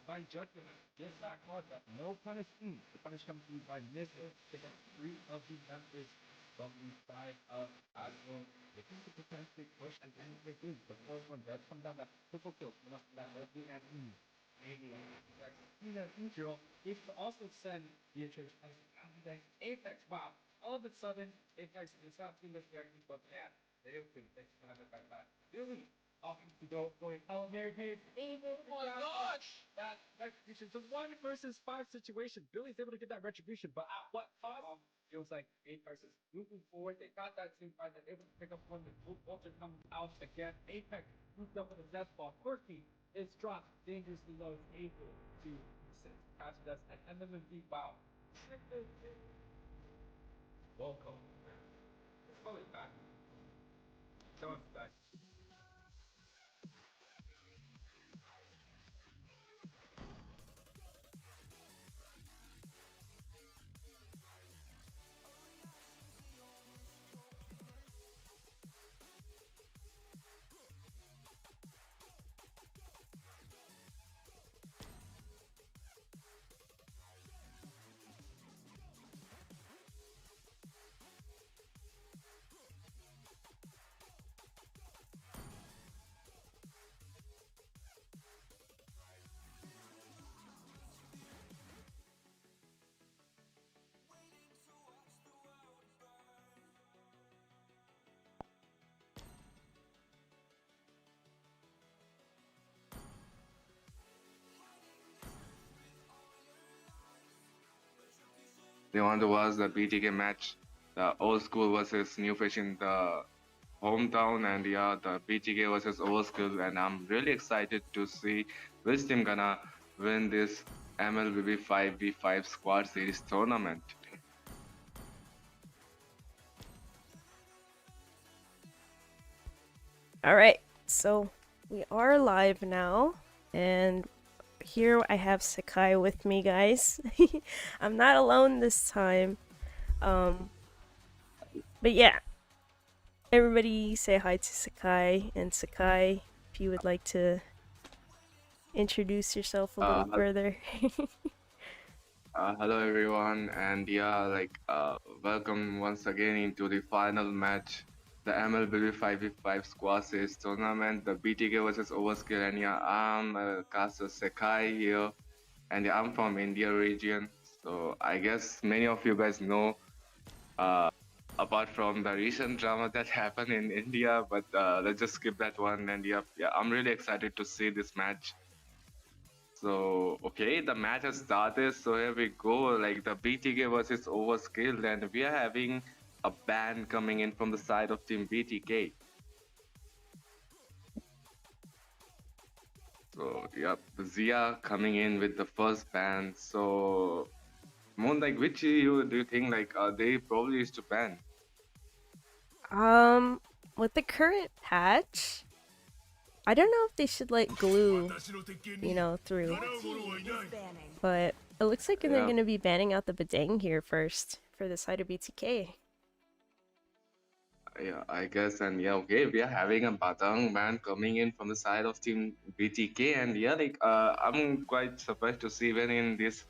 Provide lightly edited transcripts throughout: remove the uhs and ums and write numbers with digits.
By judgment, just not contact. No punishment. The punishment comes by missing to get three of the members from the side of Admiral. They can potentially push and then they do. The fourth one does come down that triple kill. That will be an maybe Zero. If you also send the interest as Apex, wow. All of a sudden, Apex is not being the character, but yeah, they don't think they can have it like that. Really? Talking to go going oh Mary Page oh my gosh that retribution. It's a 1 versus 5 situation. Billy's able to get that retribution, but at what cost? It was like 8 versus moving forward. They got that team fight. They're able to pick up one. The blue ultra comes out again. Apex moved up with a death ball. Quirky is dropped dangerously low. Is able to pass that and then the deep wow. Welcome. Let's call it back. Show us back. They want to watch the BTK match, the old school versus new fish in the hometown, and yeah, the BTK versus Overskilled, and I'm really excited to see which team gonna win this MLBB 5v5 squad series tournament. All right, so we are live now, and here I have Sakai with me, guys. I'm not alone this time. But yeah, everybody say hi to Sakai, and Sakai, if you would like to introduce yourself a little further. Hello everyone, and yeah, welcome once again into the final match, the MLBB 5v5 squad series tournament, the BTK versus Overskill, and yeah, I'm caster Sakai here, and yeah, I'm from India region, so I guess many of you guys know, apart from the recent drama that happened in India, but let's just skip that one, and yeah, I'm really excited to see this match. So, okay, the match has started. So here we go, like the BTK versus Overskilled, and we are having a ban coming in from the side of Team BTK. So, yep, Zia coming in with the first ban. So, Moon, like, which you do you think like they probably used to ban? With the current patch, I don't know if they should let glue, through. But it looks like they're going to be banning out the Badang here first for the side of BTK. Yeah, I guess, and yeah, okay, we are having a Batang ban coming in from the side of Team BTK, and yeah, I'm quite surprised to see when in this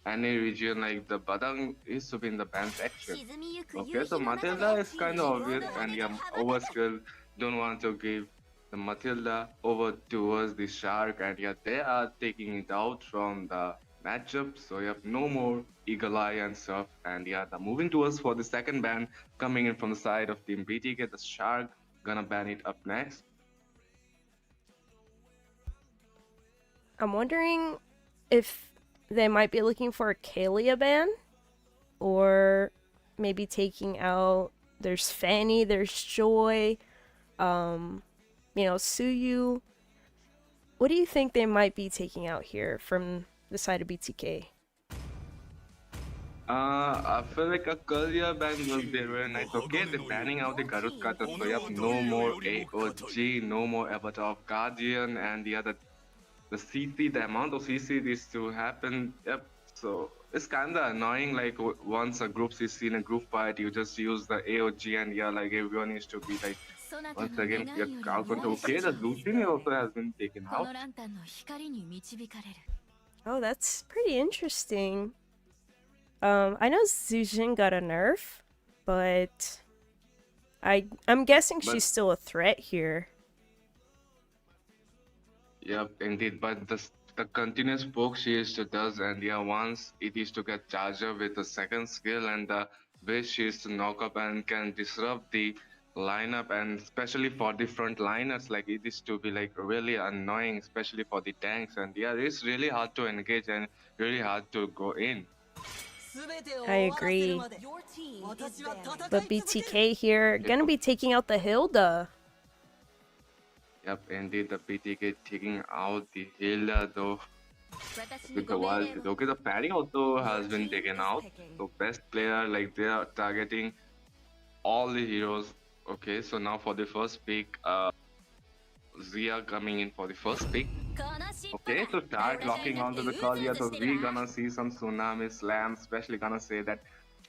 any region like the Batang is to be in the banned section. Okay, so Matilda is kind of obvious, and yeah, Overskill don't want to give the Matilda over towards the Shark, and yeah, they are taking it out from the matchup. So you have no more Eagle Eye and stuff, and yeah, the moving towards for the second ban coming in from the side of Team BTK, the Shark gonna ban it up next. I'm wondering if they might be looking for a Kalia ban, or maybe taking out. There's Fanny, there's Joy, Suyu. What do you think they might be taking out here from the side of BTK? I feel like a career ban will be very nice. Okay, they're banning out the Garut Kata, so you have no more AOG, no more Avatar of Guardian, and the CC, the amount of CC this to happen. Yep. So it's kinda annoying. Like once a group CC in a group fight, you just use the AOG, and yeah, like everyone needs to be like Once again, your crowd control. Okay, the Lucian also has been taken out. Oh, that's pretty interesting. I know Zujin got a nerf, but I'm guessing But she's still a threat here. yep, indeed. But the continuous poke she used to does, and yeah, once it is to get charger with the second skill and the way she used to knock up and can disrupt the lineup, and especially for the front liners, like it is to be like really annoying, especially for the tanks. And yeah, it's really hard to engage and really hard to go in. I agree. But BTK here gonna be taking out the Hilda. Yep, indeed, the BTK taking out the Hilda though with the wild hit. Okay, the parry also has been taken out. So best player, like they are targeting all the heroes. Okay, so now for the first pick, Zia coming in for the first pick. Okay, so start locking onto the Kalia. So we gonna see some tsunami slams, especially gonna say that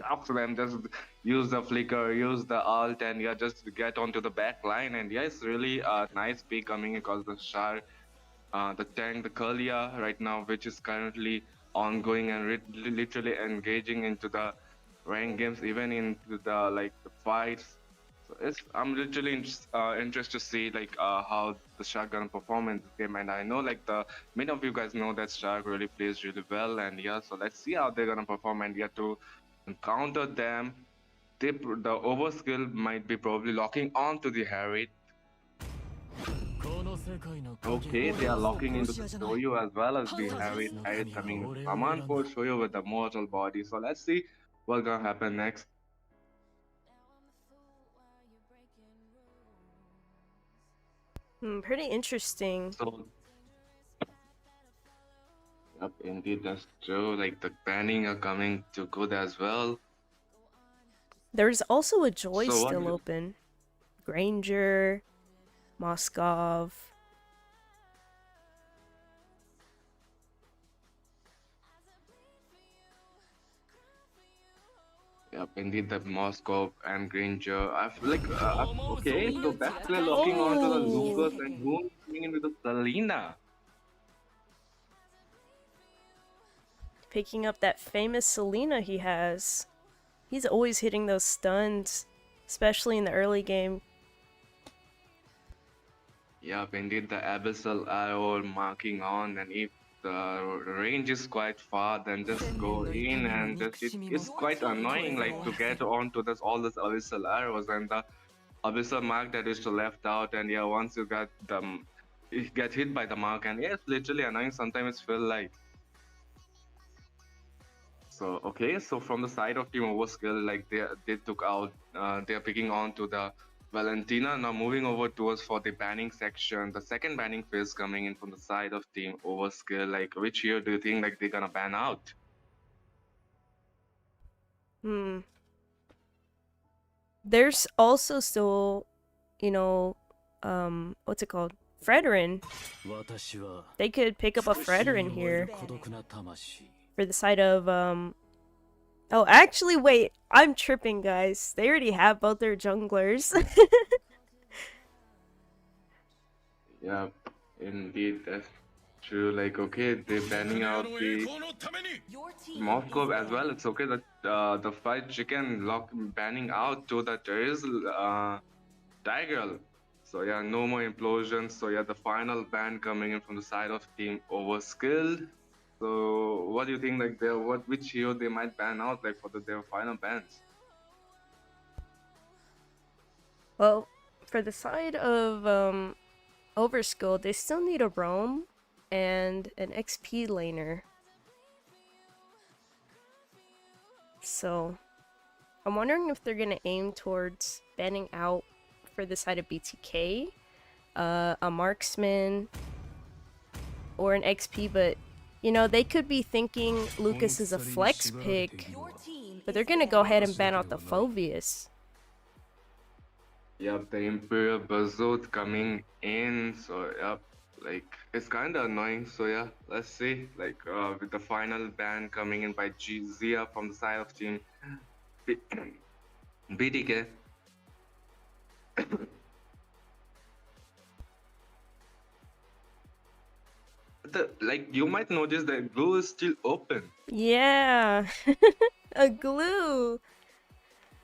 after them just use the flicker, use the alt, and yeah, just get onto the back line. And yeah, it's really a nice pick coming because the Shar, the tank, the Kalia right now, which is currently ongoing and literally engaging into the rank games, even into the like the fights. So I'm literally interested to see like how the Shark gonna perform in this game, and I know like the many of you guys know that Shark really plays really well, and yeah, so let's see how they're gonna perform, and yeah, to counter them, the overskill might be probably locking on to the Harry. Okay, they are locking into the Shoyu as well as the Harry. Harry coming with command for Shoyu with the mortal body. So let's see what's gonna happen next. Pretty interesting. So, yep, indeed, that's true. Like the banning are coming to good as well. There's also a Joy So still open. Granger, Moskov. Yep, indeed, the Moscow and Granger. I feel like, okay, so best player locking onto the Lucas and Moon coming in with the Selena. Picking up that famous Selena he has. He's always hitting those stuns, especially in the early game. Yep, indeed, the Abyssal arrow marking on, and if the range is quite far, then just go in and just it's quite annoying, like to get onto this all these Abyssal arrows and the Abyssal mark that is to left out, and yeah, once you get them, you get hit by the mark, and yeah, it's literally annoying. Sometimes it feel like. So okay, so from the side of Team Overskill, like they took out, they're picking on to the Valentina. Now moving over towards for the banning section, the second banning phase coming in from the side of Team Overskill. Like which hero do you think like they're gonna ban out? There's also still, you know, what's it called? Fredrin. They could pick up a Fredrin here. For the side of, oh, actually, wait. I'm tripping, guys. They already have both their junglers. Yeah, indeed, that's true. Like, okay, they're banning out the Moscow as well. It's okay that the fight chicken lock banning out to that there is Tiger. So yeah, no more implosions. So yeah, the final ban coming in from the side of Team Overskilled. So what do you think? Like, which hero they might ban out like for their final bans? Well, for the side of Overskilled, they still need a roam and an XP laner. So I'm wondering if they're gonna aim towards banning out for the side of BTK, a marksman, or an XP, but you know, they could be thinking Lucas is a flex pick, but they're gonna go ahead and ban out the Phoveus. Yep, the Imperial Bazoot coming in, so yep, like it's kind of annoying. So yeah, let's see. Like with the final ban coming in by Zia from the side of Team BTK. Like you might notice that glue is still open. Yeah, a glue.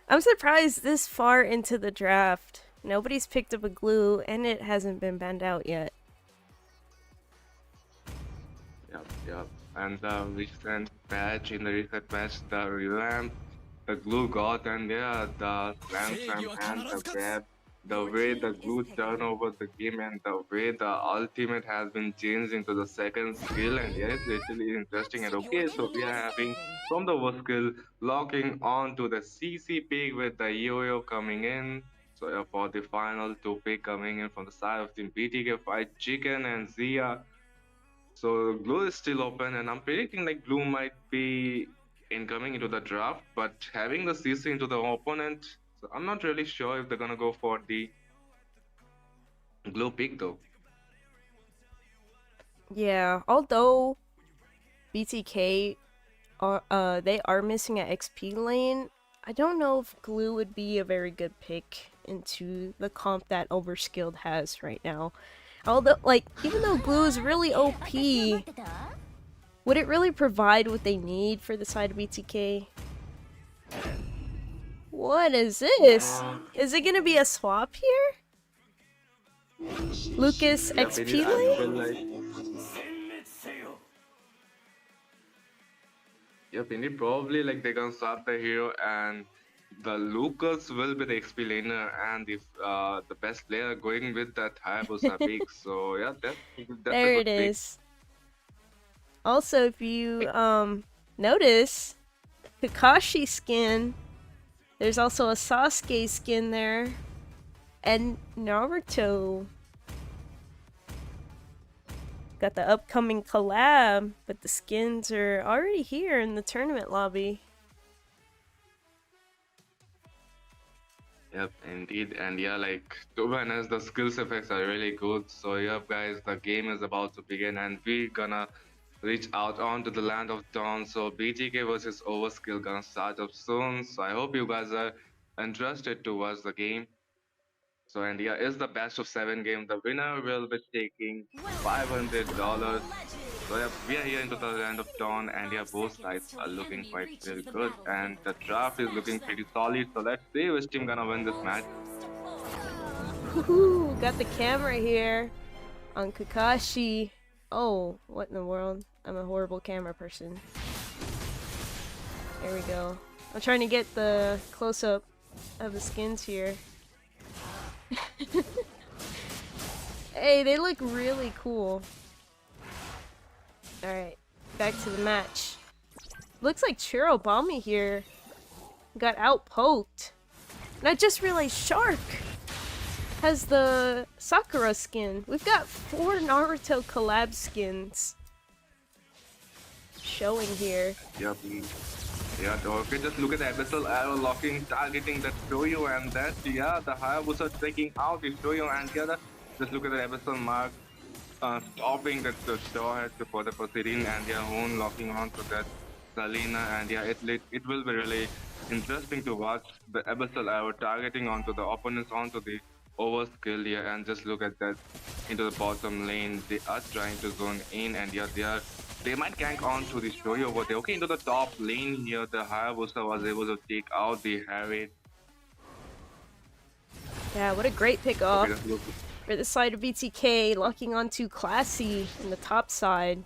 I'm surprised this far into the draft, nobody's picked up a glue and it hasn't been banned out yet. Yep. And the recent patch, in the recent patch, the revamp, the glue got, and yeah, the slam and the grab, the way the glue turn over the game, and the way the ultimate has been changed into the second skill, and yeah, it's literally interesting. And okay, so we are having from the first skill locking on to the CC pick with the yo-yo coming in. So yeah, for the final two pick coming in from the side of Team BTK, Fight Chicken and Zia. So Blue is still open, and I'm predicting like Blue might be incoming into the draft, but having the CC into the opponent, so I'm not really sure if they're gonna go for the Blue pick though. Yeah, although BTK are they are missing an XP lane, I don't know if glue would be a very good pick into the comp that Overskilled has right now. Although, like, even though glue is really OP, would it really provide what they need for the side of BTK? What is this? Is it gonna be a swap here? Lucas Yeah, XP I lane? feel like yep, indeed, probably like they're gonna swap the hero and the Lucas will be the XP laner and if the best player going with that Hayabusa pick. So yeah, that's a There good it pick. is. Also, if you notice, Kakashi skin, there's also a Sasuke skin there, and Naruto. Got the upcoming collab, but the skins are already here in the tournament lobby. Yep, indeed. And yeah, like to be honest, the skills effects are really good. So yep, guys, the game is about to begin and we're gonna reach out onto the land of dawn. So BTK versus Overskill gonna start up soon. So I hope you guys are interested to watch the game. So and yeah, it's the best of seven game. The winner will be taking $500. So yeah, we are here into the land of dawn, and yeah, both sides are looking quite really good, and the draft is looking pretty solid. So let's see which team gonna win this match. Woohoo! Got the camera here on Kakashi. Oh, what in the world? I'm a horrible camera person. There we go. I'm trying to get the close-up of the skins here. Hey, they look really cool. Alright, back to the match. Looks like Chirobami here got outpoked. And I just realized Shark has the Sakura skin. We've got 4 Naruto collab skins showing here. Yep. Yeah, okay, just look at the abyssal arrow locking, targeting that Shoyu, and that, yeah, the Hayabusa taking out the Shoyu, and yeah, just look at the abyssal mark, stopping that the Shaw has to further proceeding, and yeah, Hoon locking on to that Selena, and yeah, it will be really interesting to watch the abyssal arrow targeting onto the opponents, onto the overskill here, and just look at that into the bottom lane. They are trying to zone in, and yeah, they might gank on to the Shoyu over there. Okay, into the top lane here, the Hayabusa was able to take out the Harriet. Yeah, what a great pick off Okay, for the side of BTK, locking onto Classy in the top side.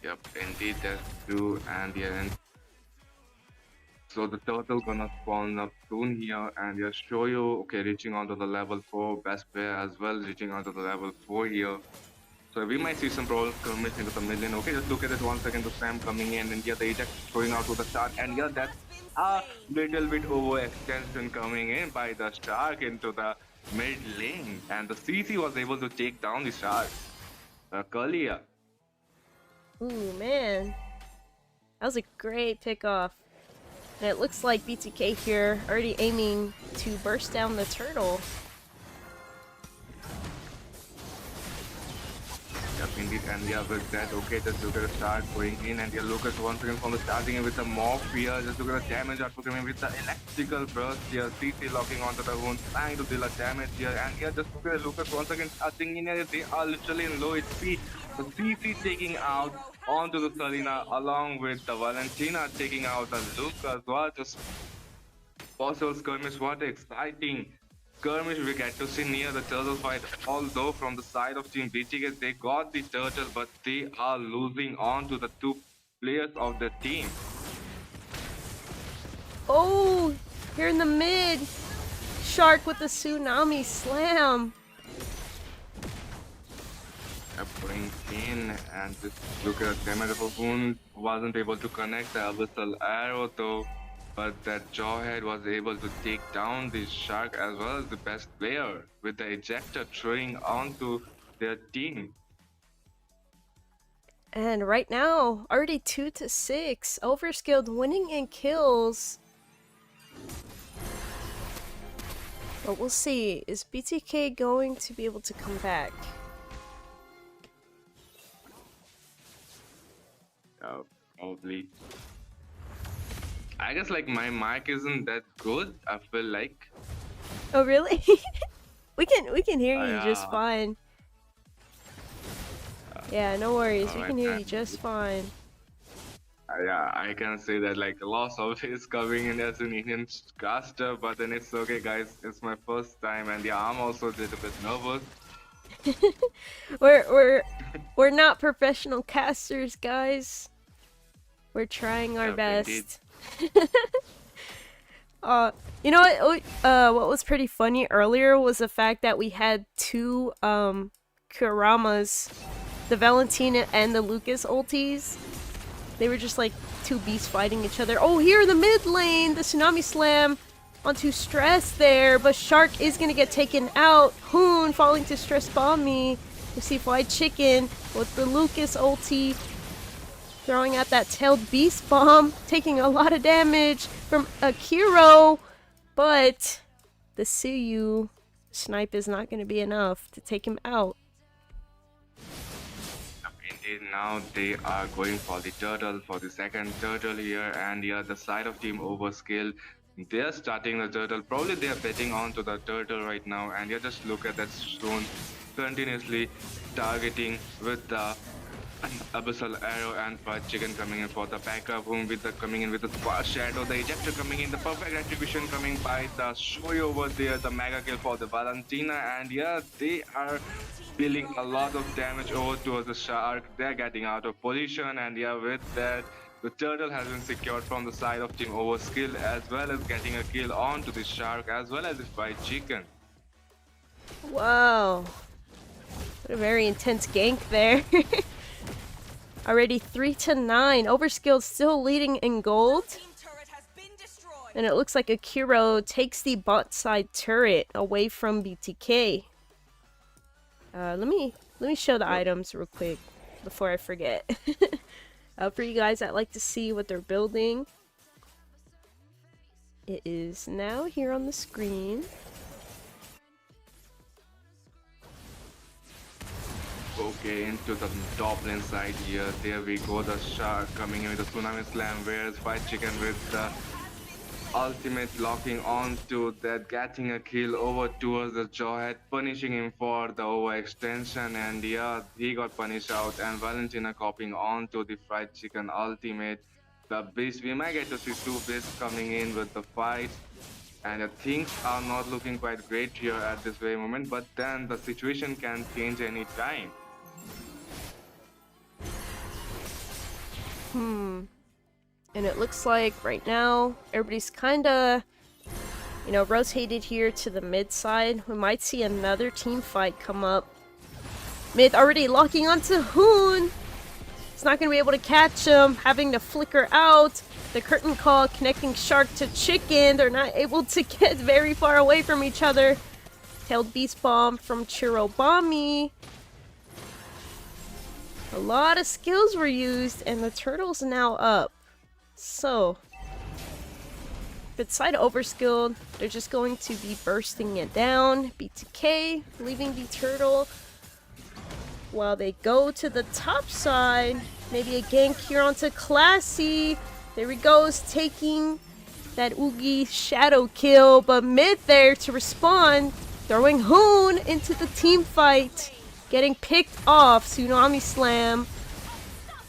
yep, indeed that's true, and yeah, so the turtle gonna spawn up soon here, and yeah, Shoyu, okay, reaching onto the level 4, best player as well, reaching onto the level 4 here. So we might see some brawls coming into the mid lane. Okay, just look at it once again, the Sam coming in, and yeah, the eject going out to the start, and yeah, that's a little bit overextension coming in by the Shark into the mid lane, and the CC was able to take down the Shark. Kalia. Ooh, man. That was a great pick off. And it looks like BTK here already aiming to burst down the turtle. Yep, indeed, and yeah, with that, okay, just look at the start going in, and yeah, Lucas once again from the starting in with the mob here, just look at the damage output coming with the electrical burst here, CC locking onto the wound, trying to deal a damage here, and yeah, just look at Lucas once again touching in here, they are literally in low HP, the CC taking out onto the Selena, along with the Valentina taking out the Lucas, well, just possible skirmish, what exciting skirmish we get to see near the turtle fight. Although from the side of Team BTK, they got the turtle, but they are losing on to the two players of the team. Oh, here in the mid. Shark with the tsunami slam. Going in and just look at the damage of a wound. Wasn't able to connect the abyssal arrow though. But that Jawhead was able to take down the Shark as well as the best player with the ejector throwing onto their team. And right now, already 2-6. Overskilled winning in kills. But we'll see. Is BTK going to be able to come back? Probably. I guess like my mic isn't that good. I feel like. Oh really? we can hear you just fine. Yeah, no worries. We can hear you just fine. Yeah, I can say that like a loss of is coming in as an Indian caster, but then it's okay, guys. It's my first time, and yeah, I'm also a little bit nervous. we're not professional casters, guys. We're trying our best. You know what was pretty funny earlier was the fact that we had two Kuramas, the Valentina and the Lucas ultis. They were just like two beasts fighting each other. Oh, here in the mid lane, the tsunami slam onto Stress there, but Shark is gonna get taken out. Hoon falling to Stress bomb me. We see Fried Chicken with the Lucas ulti throwing out that tailed beast bomb, taking a lot of damage from Akiro, but the Suyu snipe is not going to be enough to take him out. Indeed, now they are going for the turtle, for the second turtle here, and yeah, the side of Team Overskilled, they're starting the turtle. Probably they are betting onto the turtle right now, and yeah, just look at that stone continuously targeting with the abyssal arrow and Fried Chicken coming in for the backup. Boom with the coming in with the spark shadow, the ejector coming in, the perfect retribution coming by the Shoei over there, the mega kill for the Valentina, and yeah, they are dealing a lot of damage over towards the Shark. They're getting out of position, and yeah, with that, the turtle has been secured from the side of Team Overskill, as well as getting a kill onto the Shark, as well as the Fried Chicken. Wow, what a very intense gank there. Already 3-9. Overskilled still leading in gold. And it looks like Akiro takes the bot side turret away from BTK. Let me show the items real quick before I forget. For you guys that like to see what they're building, it is now here on the screen. Okay, into the top lane side here. There we go, the Shark coming in with the Tsunami Slam, whereas Fried Chicken with the ultimate locking onto that, getting a kill over towards the Jawhead, punishing him for the overextension, and yeah, he got punished out, and Valentina copying onto the Fried Chicken ultimate. The beast, we might get to see two beasts coming in with the fight. And things are not looking quite great here at this very moment, but then the situation can change any time. And it looks like right now everybody's kinda, you know, rotated here to the mid side. We might see another team fight come up. Mid already locking onto Hoon. It's not gonna be able to catch him, having to flicker out. The curtain call connecting Shark to Chicken. They're not able to get very far away from each other. Tailed Beast Bomb from Chirobami. A lot of skills were used, and the turtle's now up. So, beside Overskilled, they're just going to be bursting it down. BTK leaving the turtle. while they go to the top side. Maybe a gank here onto Classy. There he goes, taking that Oogie shadow kill, but mid there to respond, throwing Hoon into the team fight, getting picked off. Tsunami Slam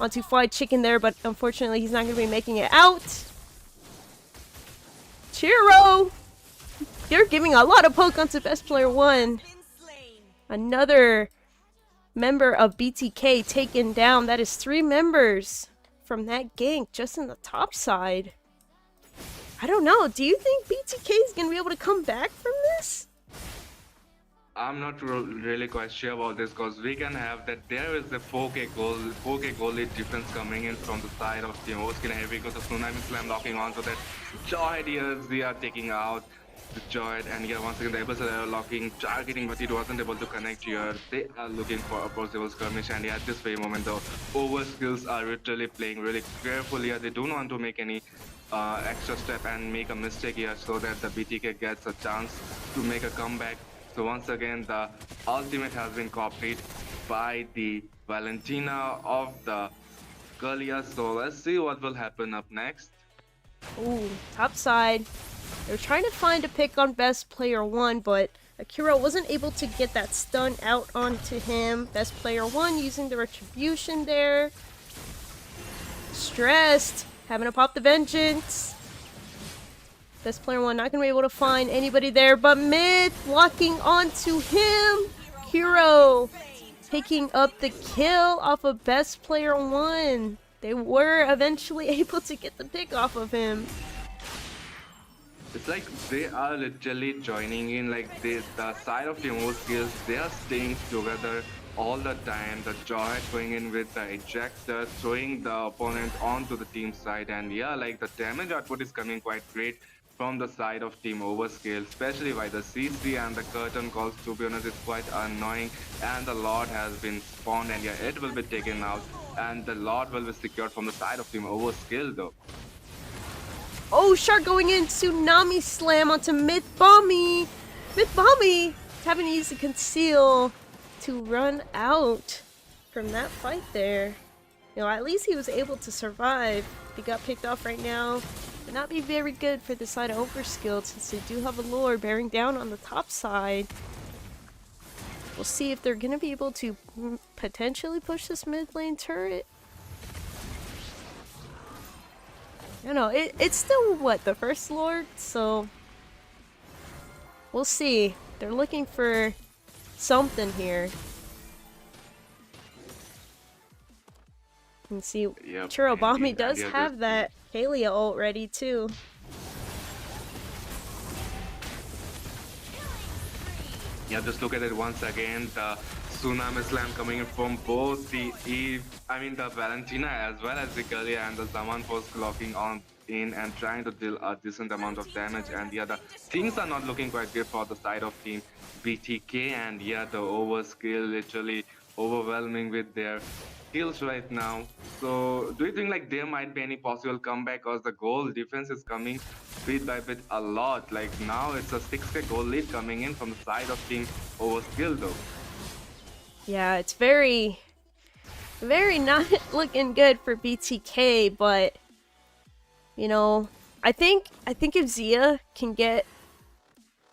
onto Fried Chicken there, but unfortunately he's not going to be making it out. Chiro! They're giving a lot of poke onto Best Player 1. Another member of BTK taken down. That is 3 members from that gank just in the top side. I don't know. Do you think BTK is going to be able to come back from this? I'm not really quite sure about this because we can have that there is a 4k goal lead difference coming in from the side of Team Overskilled. Here we go, the Tsunami Slam locking onto that Joy here. They are taking out the Joy, and yeah, once again the Abyssal Arrow locking, targeting, but it wasn't able to connect here. They are looking for a possible skirmish, and yeah, at this very moment the Overskills are literally playing really carefully here. They don't want to make any extra step and make a mistake here so that the BTK gets a chance to make a comeback. So once again, the ultimate has been copied by the Valentina of the Kalia. So let's see what will happen up next. Ooh, top side. They're trying to find a pick on Best Player 1, but Akira wasn't able to get that stun out onto him. Best Player 1 using the Retribution there. Stressed, having to pop the Vengeance. Best Player 1 not going to be able to find anybody there, but mid locking onto him. Hero picking up the kill off of Best Player 1. They were eventually able to get the pick off of him. It's like they are literally joining in, like the side of Team Overskilled, they are staying together all the time. The Joy going in with the ejector, throwing the opponent onto the team side, and yeah, like the damage output is coming quite great from the side of Team Overskilled, especially by the CC and the curtain calls. To be honest, it's quite annoying, and the Lord has been spawned, and yeah, it will be taken out, and the Lord will be secured from the side of Team Overskilled though. Oh, Shark going in, Tsunami Slam onto Mlbb. Mlbb having to use the conceal to run out from that fight there. You know, at least he was able to survive. He got picked off right now. Would not be very good for the side of Overskilled since they do have a Lord bearing down on the top side. We'll see if they're going to be able to potentially push this mid lane turret. You know, it's still, what, the first Lord? So, we'll see. They're looking for something here. You can see, Yep, Chirobami does have that Kalia ult ready, too. Yeah, just look at it once again. The Tsunami Slam coming in from both the the Valentina as well as the Kalia, and the Zaman was locking on in and trying to deal a decent amount of damage. And yeah, the things are not looking quite good for the side of Team BTK, and yeah, the Overskill literally overwhelming with their kills right now. So do you think like there might be any possible comeback, because the goal defense is coming bit by bit a lot? Like now it's a 6k goal lead coming in from the side of Team Overskilled though. Yeah, it's very not looking good for BTK, but you know, I think if Zia can get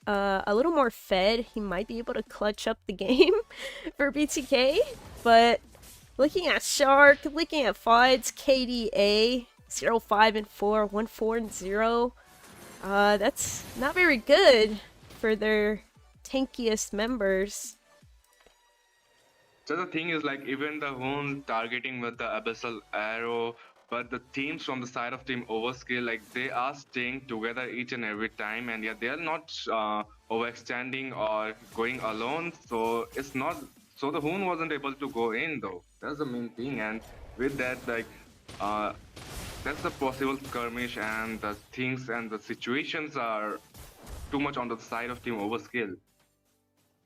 a little more fed, he might be able to clutch up the game for BTK. But looking at Shark, looking at Fides, KDA 0-5-4, 1-4-0, that's not very good for their tankiest members. So the thing is, like, even the Hoon targeting with the Abyssal Arrow, but the teams from the side of Team Overskill, like, they are staying together each and every time, and yeah, they are not overextending or going alone, so it's not, so the Hoon wasn't able to go in though. That's the main thing, and with that, like, that's the possible skirmish, and the things and the situations are too much on the side of Team Overskill.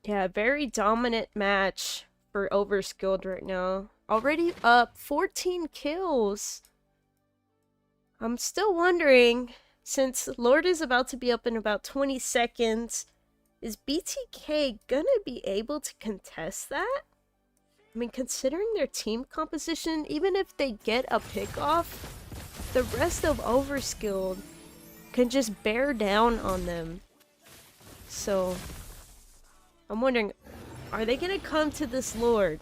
Yeah, very dominant match for Overskilled right now. Already up 14 kills. I'm still wondering, since Lord is about to be up in about 20 seconds, is BTK gonna be able to contest that? I mean, considering their team composition, even if they get a pick off, the rest of Overskilled can just bear down on them. So, I'm wondering, are they gonna come to this Lord?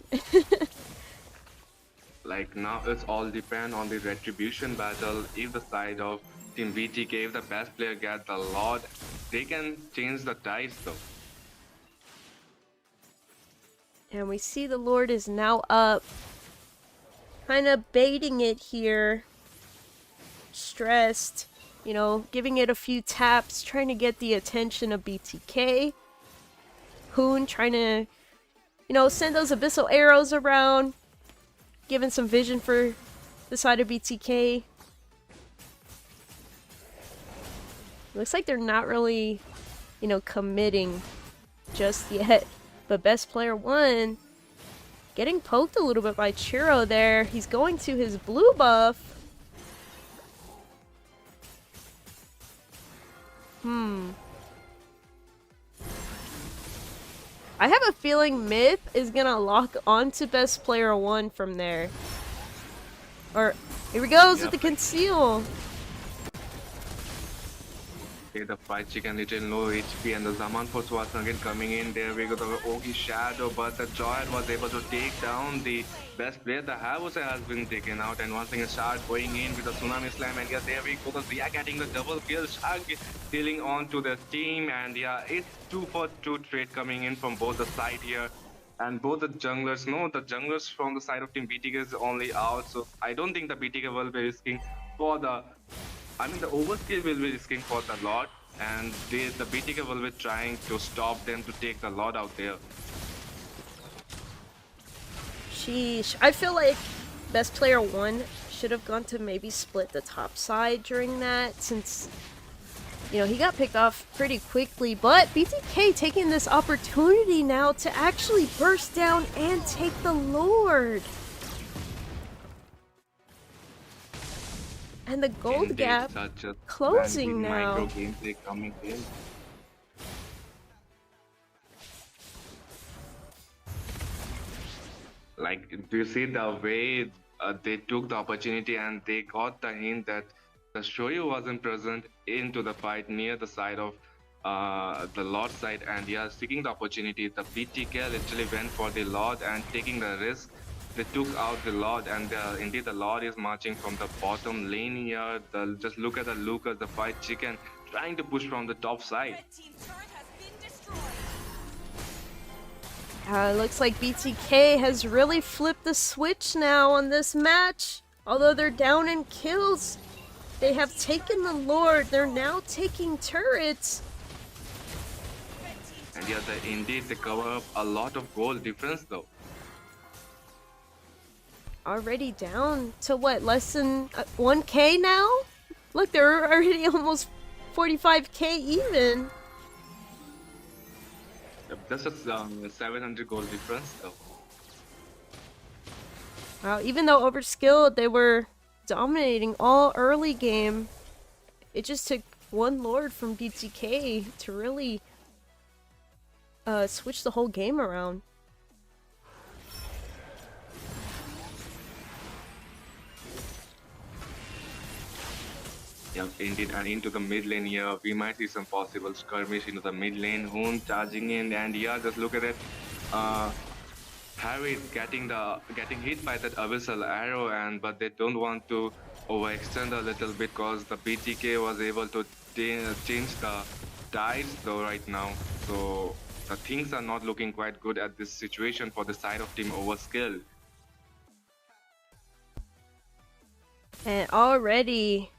Like now it's all depend on the retribution battle. If the side of Team VTK, if the best player gets the Lord, they can change the tides though. And we see the Lord is now up. Kind of baiting it here. Stressed. You know, giving it a few taps, trying to get the attention of BTK. Hoon trying to, you know, send those abyssal arrows around. Giving some vision for the side of BTK. Looks like they're not really, you know, committing just yet. But best player won. Getting poked a little bit by Churro there. He's going to his blue buff. I have a feeling Myth is gonna lock onto best player 1 from there. Or, here he goes with the conceal. Okay, the fried chicken little low HP and the Zaman Force was again coming in. There we go, the Ogi Shadow, but the Joy was able to take down the best player. The Havusa has been taken out, and once again Shark going in with the Tsunami Slam, and yeah, there we go, the Zia getting the double kill. Shark dealing on to the team, and yeah, it's 2 for 2 trade coming in from both the side here. And both the junglers, no, the junglers from the side of Team BTK is only out, so I don't think the BTK will be risking for the the Overskill will be risking for the Lord, and the BTK will be trying to stop them to take the Lord out there. Sheesh. I feel like best player 1 should have gone to maybe split the top side during that, since, you know, he got picked off pretty quickly. But BTK taking this opportunity now to actually burst down and take the Lord. And the gold gap closing now. Micro gameplay coming in. Like, do you see the way they took the opportunity and they got the hint that the Shoyu wasn't present into the fight near the side of the Lord side, and yeah, seeking the opportunity. The BTK literally went for the Lord and taking the risk. They took out the Lord, and indeed the Lord is marching from the bottom lane here. Just look at the Lucas, the fried chicken, trying to push from the top side. Looks like BTK has really flipped the switch now on this match. Although they're down in kills, they have taken the Lord. They're now taking turrets. And yeah, indeed they cover up a lot of goal difference though. Already down to what, less than 1k now? Look, they're already almost 45k even. That's just 700 goal difference though. Wow, even though Overskilled, they were dominating all early game, it just took one Lord from BTK to really switch the whole game around. Yeah, indeed, and into the mid lane here, we might see some possible skirmish into the mid lane. Hoon charging in, and yeah, just look at it. Harry getting hit by that abyssal arrow, but they don't want to overextend a little bit because the BTK was able to change the tides though right now. So the things are not looking quite good at this situation for the side of Team Overskilled. And already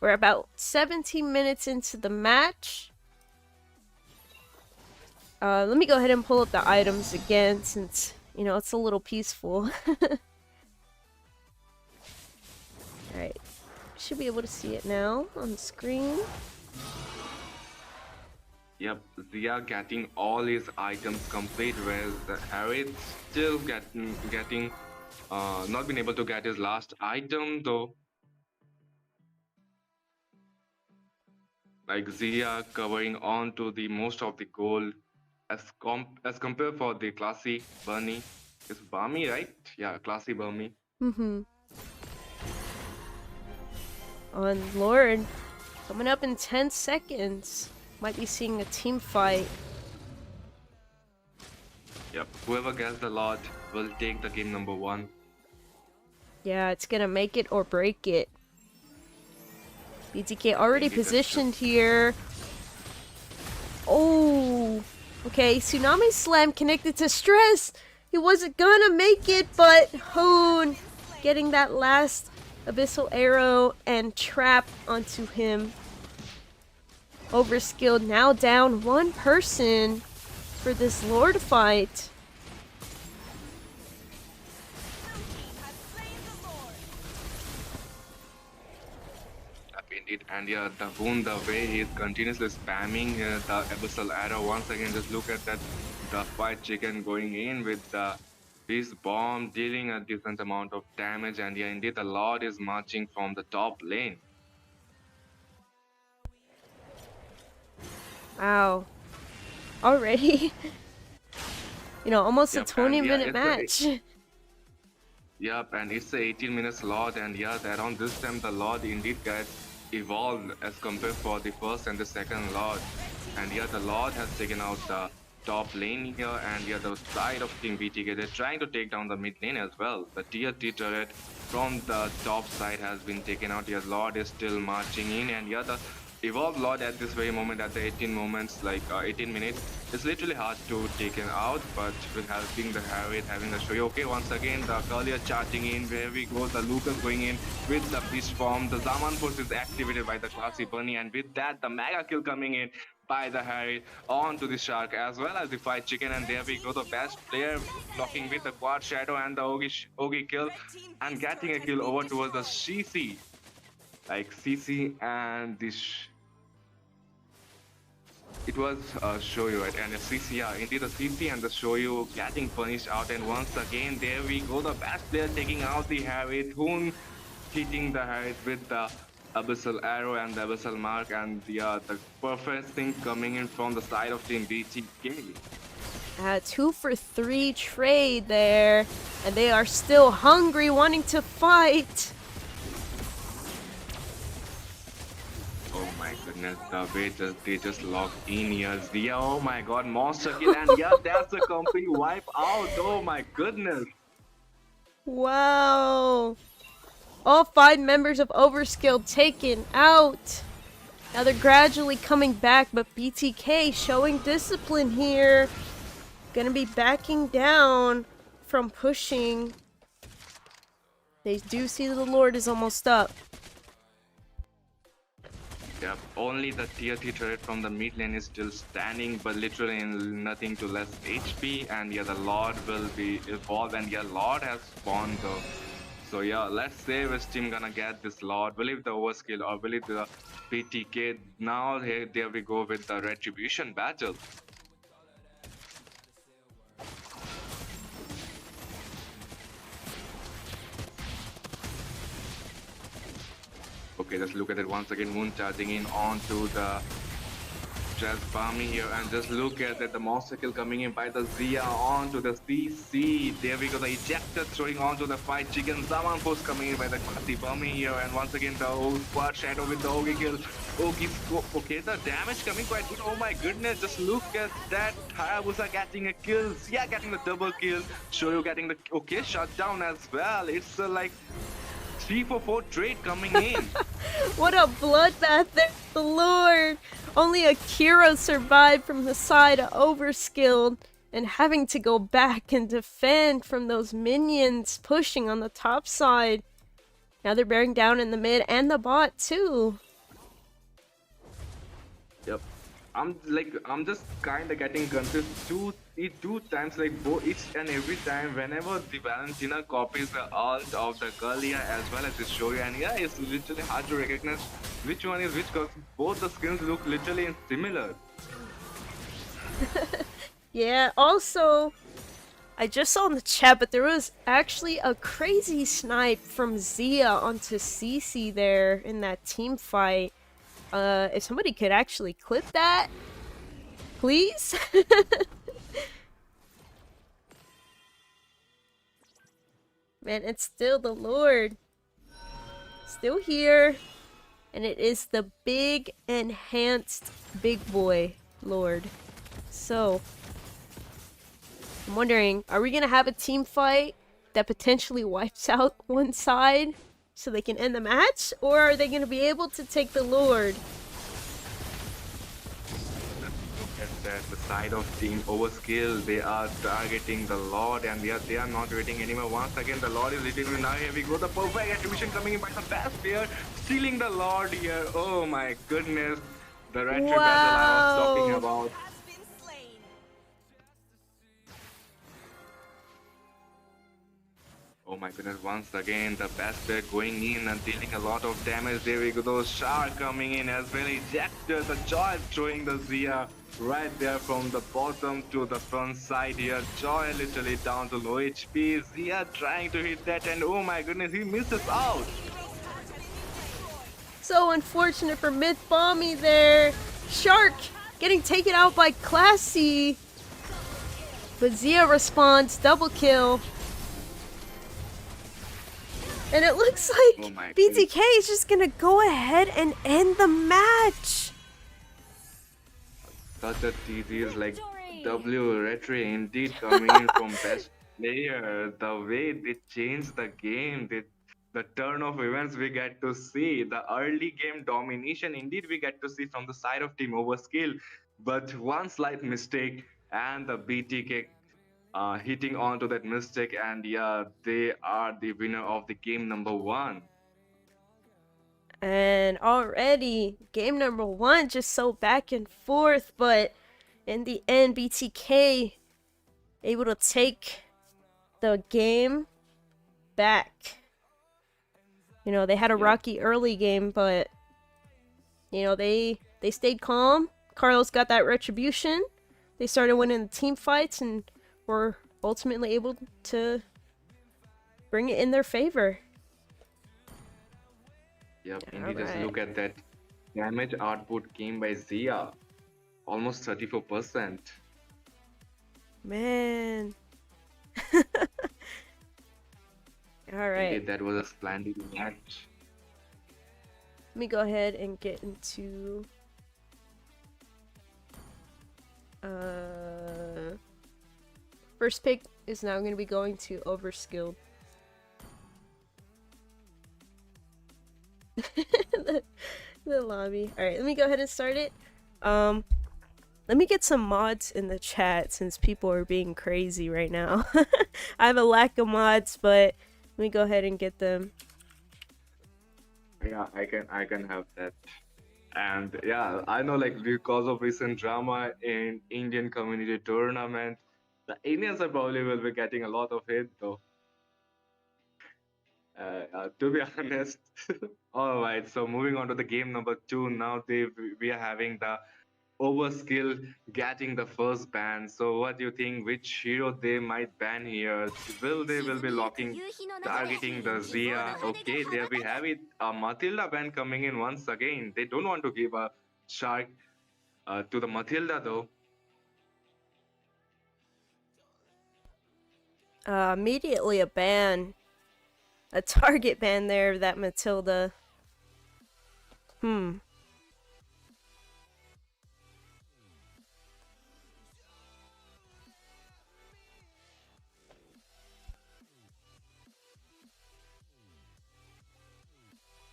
we're about 17 minutes into the match. Let me go ahead and pull up the items again since, you know, it's a little peaceful. Alright, should be able to see it now on the screen. Yep, Zia getting all his items complete, whereas the Harry still getting not been able to get his last item though. Like Zia covering on to the most of the gold as compared for the classy Bunny. It's Bami, right? Yeah, classy Bami. Mm-hmm. On Lord, coming up in 10 seconds. Might be seeing a team fight. Yep. Whoever gets the lot will take the game number 1. Yeah, it's gonna make it or break it. BTK already Indeed, that's true. positioned here. Oh, okay. Tsunami Slam connected to Stress. He wasn't gonna make it, but Hoon getting that last Abyssal Arrow and Trap onto him. Overskilled now down one person for this Lord fight. Indeed, and yeah, the Hoon, the way he's continuously spamming the Abyssal Arrow. Once again, just look at that, the Fight Chicken going in with his bomb, dealing a decent amount of damage, and yeah, indeed, the Lord is marching from the top lane. Wow. Already? You know, almost a Yep, and yeah, 20-minute match. Yep, and it's a 18 minutes lot, and yes, around this time the lot indeed gets evolved as compared for the first and the second lot. And yeah, the lot has taken out the top lane here, and yeah, the side of Team BTK, they're trying to take down the mid lane as well. The tier 3 turret from the top side has been taken out. Yeah, Lord is still marching in, and yeah, the evolved Lord at this very moment, at the 18 moments, like 18 minutes, it's literally hard to take it out, but with helping the Harriet, having the show. Okay, once again, the Curlier charging in, where we go, the Lucas going in with the beast form, the Zaman force is activated by the classy Bunny, and with that, the mega kill coming in by the Harriet onto the Shark, as well as the Fight Chicken, and there we go, the best player blocking with the Quad Shadow and the Ogi kill, and getting a kill over towards the CC. Like CC and this, it was Shoyu, right? And a CC, yeah, indeed the CC and the Shoyu getting punished out. And once again, there we go, the best player taking out the Harriet, Hoon hitting the Harriet with the Abyssal Arrow and the Abyssal Mark, and the perfect thing coming in from the side of Team BTK. 2 for 3 trade there, and they are still hungry, wanting to fight. Oh my goodness, the way they just locked in here. Zia, oh my god, monster kill, and yeah, that's a complete wipe out. Oh my goodness. Wow. All 5 members of Overskilled taken out. Now they're gradually coming back, but BTK showing discipline here. Gonna be backing down from pushing. They do see that the Lord is almost up. Yep, only the tier 3 turret from the mid lane is still standing, but literally nothing to less HP, and yeah, the Lord will be evolved, and yeah, Lord has spawned though. So yeah, let's say which team gonna get this Lord. Will it the Overskill or will it the PTK? Now here there we go with the Retribution battle. Okay, let's look at it once again. Moon charging in onto the Stress Farming here, and just look at that, the monster kill coming in by the Zia onto the CC. There we go, the ejector throwing onto the Fight Chicken. Zaman Force coming in by the classy Farming here, and once again the old Quad Shadow with the Ogi kill. Ogi scope, okay, the damage coming quite good. Oh my goodness, just look at that. Hayabusa getting a kill, Zia getting the double kill, Shoyu getting the, okay, shutdown as well. It's like 3 for 4 trade coming in. What a bloodbath there, the Lord! Only Akira survived from the side of Overskilled and having to go back and defend from those minions pushing on the top side. Now they're bearing down in the mid and the bot too. Yep. I'm just kind of getting confused two times, like each and every time whenever the Valentina copies the ult of the Kalia as well as the Shoyu, and yeah, it's literally hard to recognize which one is which because both the skins look literally similar. Yeah, also, I just saw in the chat, but there was actually a crazy snipe from Zia onto CC there in that team fight. If somebody could actually clip that, please? Man, it's still the Lord. Still here. And it is the big, enhanced big boy Lord. So, I'm wondering, are we gonna have a team fight that potentially wipes out one side so they can end the match? Or are they gonna be able to take the Lord? Look at that, the side of Team Overskill, they are targeting the Lord and they are not waiting anymore. Once again, the Lord is hitting me now. Here we go, the perfect attribution coming in by the best player, stealing the Lord here. Oh my goodness, the retro battle I was talking Wow! about. Oh my goodness, once again, the best player going in and dealing a lot of damage. There we go, those Shark coming in as well. Ejector, the Joy throwing the Zia right there from the bottom to the front side here. Joy literally down to low HP. Zia trying to hit that and oh my goodness, he misses out. So unfortunate for Mlbb there. Shark getting taken out by Classy. But Zia responds, double kill. And it looks Oh like my goodness. BTK is just gonna go ahead and end the match. Such a TG is like W Retro indeed coming in from best player. The way they changed the game, the turn of events we get to see, the early game domination indeed we get to see from the side of Team Overskill. But one slight mistake and the BTK hitting onto that mistake, and yeah, they are the winner of the game number 1. And already, game number 1 just so back and forth, but in the end, BTK able to take the game back. You know, they had a rocky early game, but you know, they stayed calm. Carlos got that retribution. They started winning the team fights and were ultimately able to bring it in their favor. Yep, indeed, just look at that damage output came by Zia, almost 34%. Man. Alright. Indeed, that was a splendid match. Let me go ahead and get into first pick is now going to be going to Overskilled. the lobby. Alright, let me go ahead and start it. Let me get some mods in the chat since people are being crazy right now. I have a lack of mods, but let me go ahead and get them. Yeah, I can have that. And yeah, I know like because of recent drama in Indian community tournament, the Indians are probably will be getting a lot of hate though. To be honest. All right, so moving on to the game number 2. Now we are having the Overskill getting the first ban. So what do you think? Which hero they might ban here? They will be locking, targeting the Zia? Okay, there we have it. A Matilda ban coming in once again. They don't want to give a shark to the Matilda though. Immediately a ban. A target ban there, that Matilda.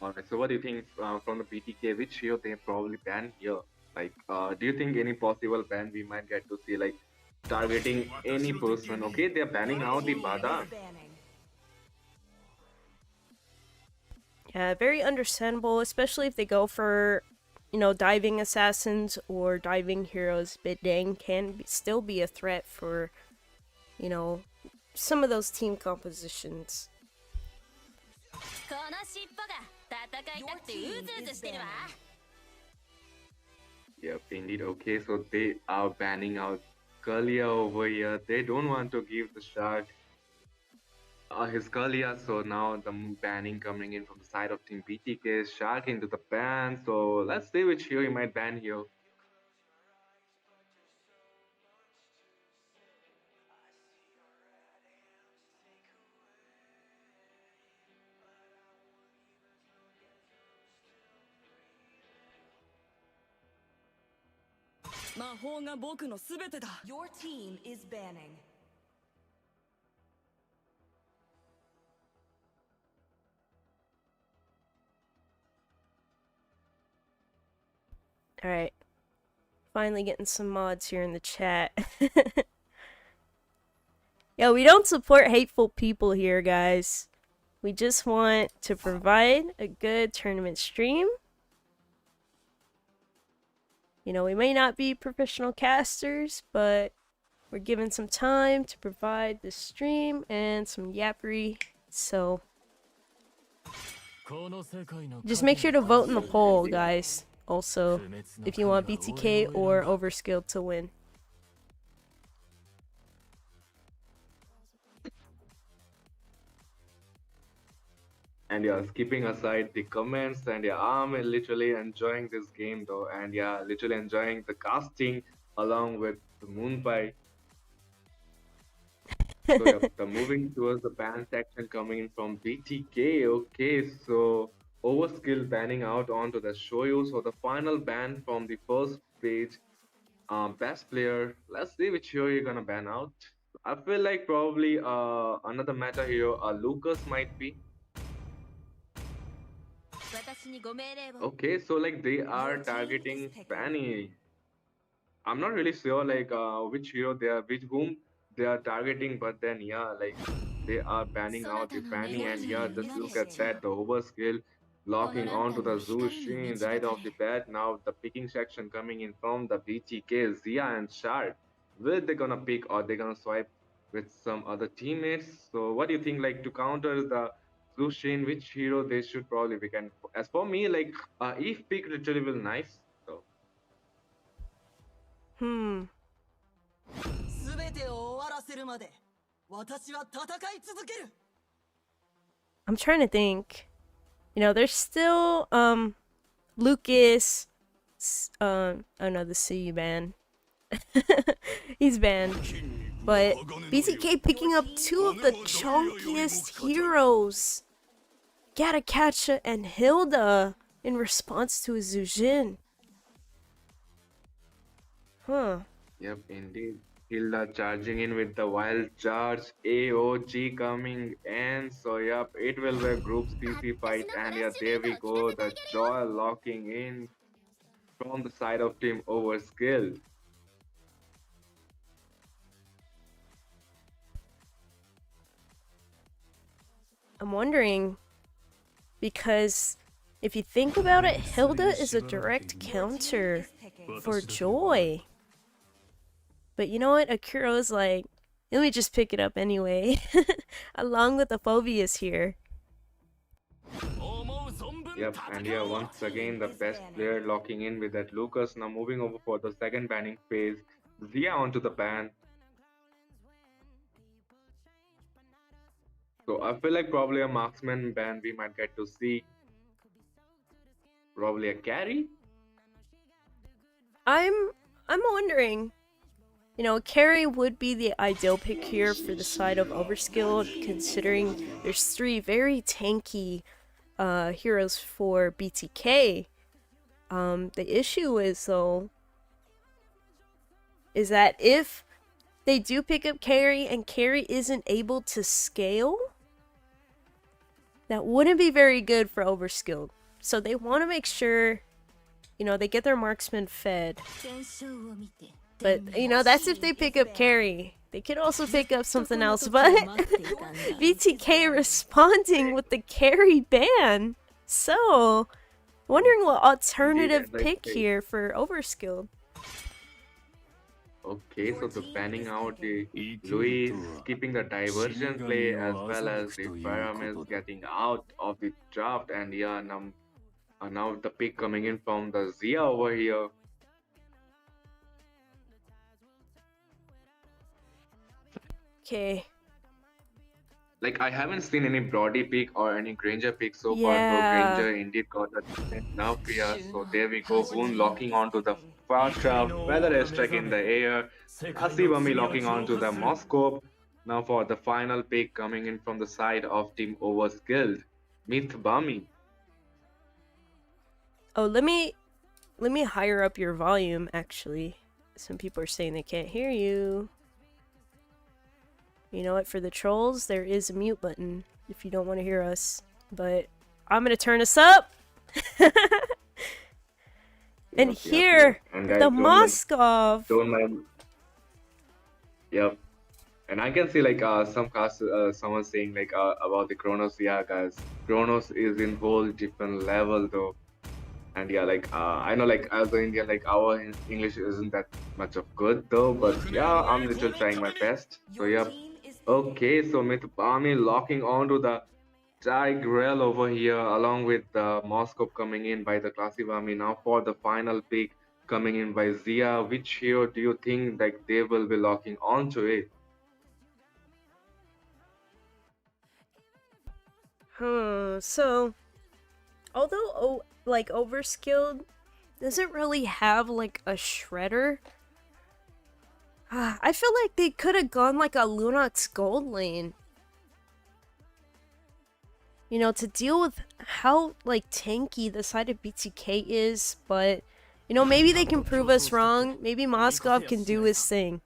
Alright, so what do you think from the BTK? Which hero they probably ban here? Like, do you think any possible ban we might get to see, like targeting any person? Okay, they're banning out the Bada. Yeah, very understandable, especially if they go for, you know, diving assassins or diving heroes. Bidang can still be a threat for, you know, some of those team compositions. Yep, indeed. Okay, so they are banning out Kalia over here. They don't want to give the shark his Kalia, so now the banning coming in from the side of Team BTK. Shark into the ban. So let's see which hero he might ban here. Your team is banning. Alright. Finally getting some mods here in the chat. Yeah, we don't support hateful people here, guys. We just want to provide a good tournament stream. You know, we may not be professional casters, but we're given some time to provide the stream and some yappery. So just make sure to vote in the poll, guys. Also, if you want BTK or Overskilled to win. And yeah, skipping aside the comments, and yeah, I'm literally enjoying this game though, and yeah, literally enjoying the casting along with the Moonpie. So yeah, the moving towards the ban section coming in from BTK. Okay, so Overskill banning out onto the Shoyu. So the final ban from the first page, best player. Let's see which hero you're gonna ban out. I feel like probably another meta hero, Lucas might be. Okay, so like they are targeting Fanny. I'm not really sure like which hero they are, which whom they are targeting, but then yeah, like they are banning out the Fanny, and yeah, just look at that, the overskill locking onto the Zushin right off the bat. Now the picking section coming in from the BTK, Zia and Shard. Will they gonna pick or they gonna swipe with some other teammates? So what do you think? Like to counter the Zushin, which hero they should probably pick? And as for me, like if pick literally will nice. So Hmm. I'm trying to think. You know, there's still Lucas. Oh no, the CU ban. He's banned. But BTK picking up two of the chunkiest heroes. Gatakacha and Hilda in response to a Zujin. Huh. yep, indeed. Hilda charging in with the wild charge, AOG coming in. So yep, it will be a group CC fight, and yeah, there we go. The Joy locking in from the side of Team Overskilled. I'm wondering, because if you think about it, Hilda is a direct counter for Joy. But you know what? Akuro's like, let me just pick it up anyway. Along with the Phobius here. Yep, and yeah, once again, the best player locking in with that Lucas. Now moving over for the second banning phase. Zia onto the ban. So I feel like probably a marksman ban we might get to see. Probably a carry. I'm wondering. You know, carry would be the ideal pick here for the side of Overskilled, considering there's three very tanky heroes for BTK. The issue is, though, is that if they do pick up carry and carry isn't able to scale, that wouldn't be very good for Overskilled. So they want to make sure, you know, they get their marksman fed. But, you know, that's if they pick up carry. They could also pick up something else, but BTK responding with the carry ban. So, wondering what alternative pick here for Overskilled. Okay, so the banning out the Luis, keeping the diversion play as well as the Pyramis getting out of the draft, and yeah, now the pick coming in from the Zia over here. Okay. Like I haven't seen any Brody pick or any Granger pick so far, though Granger indeed got a decent now here. So there we go, Boone locking onto the fast draft, Weather Airstrike in the air, Asibami locking onto the Moscow. Now for the final pick coming in from the side of Team Overskilled, Mlbb. Oh, let me higher up your volume actually, Some people are saying they can't hear you. You know what? For the trolls, there is a mute button if you don't want to hear us. But I'm gonna turn us up. And here, And the guys, Moskov. don't mind. Yep. And I can see like someone saying like about the Kronos. Yeah, guys, Kronos is in whole different level though. And yeah, like I know like as an Indian, like our English isn't that much of good though. But yeah, I'm literally trying my best. So Your yeah. team is Okay, so Mlbb locking onto the Tigrel over here, along with the Moscow coming in by the Klasivami. Now for the final pick coming in by Zia. Which hero do you think like they will be locking onto it? So, although like Overskilled doesn't really have like a shredder, I feel like they could have gone like a Lunox Gold lane. You know, to deal with how like tanky the side of BTK is, but you know, maybe they can prove us wrong. Maybe Moskov can do his thing.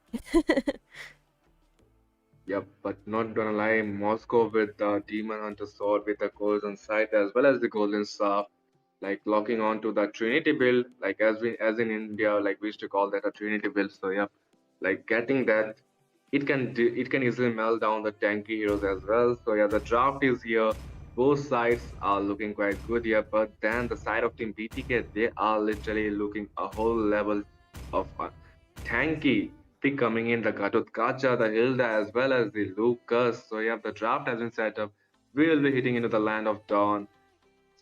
Yep, but not gonna lie, Moscow with the Demon Hunter sword with the golden sight as well as the golden staff, like locking on to the Trinity build, like as in India, like we used to call that a Trinity build. So yep, like getting that, it can easily melt down the tanky heroes as well. So yeah, the draft is here. Both sides are looking quite good here, but then the side of Team BTK, they are literally looking a whole level of tanky pick coming in, the Gatotkacha, the Hilda, as well as the Lucas. So yeah, the draft has been set up. We will be hitting into the land of Dawn.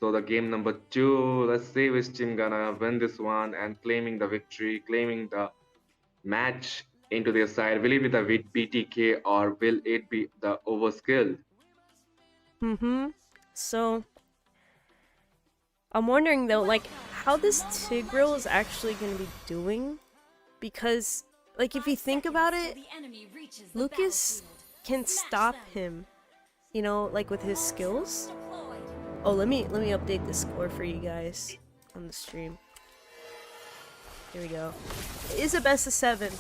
So the game number 2, let's see which team gonna win this one and claiming the victory, claiming the match into their side. Will it be the BTK or will it be the Overskilled? So, I'm wondering though, like, how this Tigreal is actually gonna be doing? Because, like, if you think about it, Lucas can stop him, you know, like with his skills. Oh, let me update the score for you guys on the stream. Here we go. It is a best of 7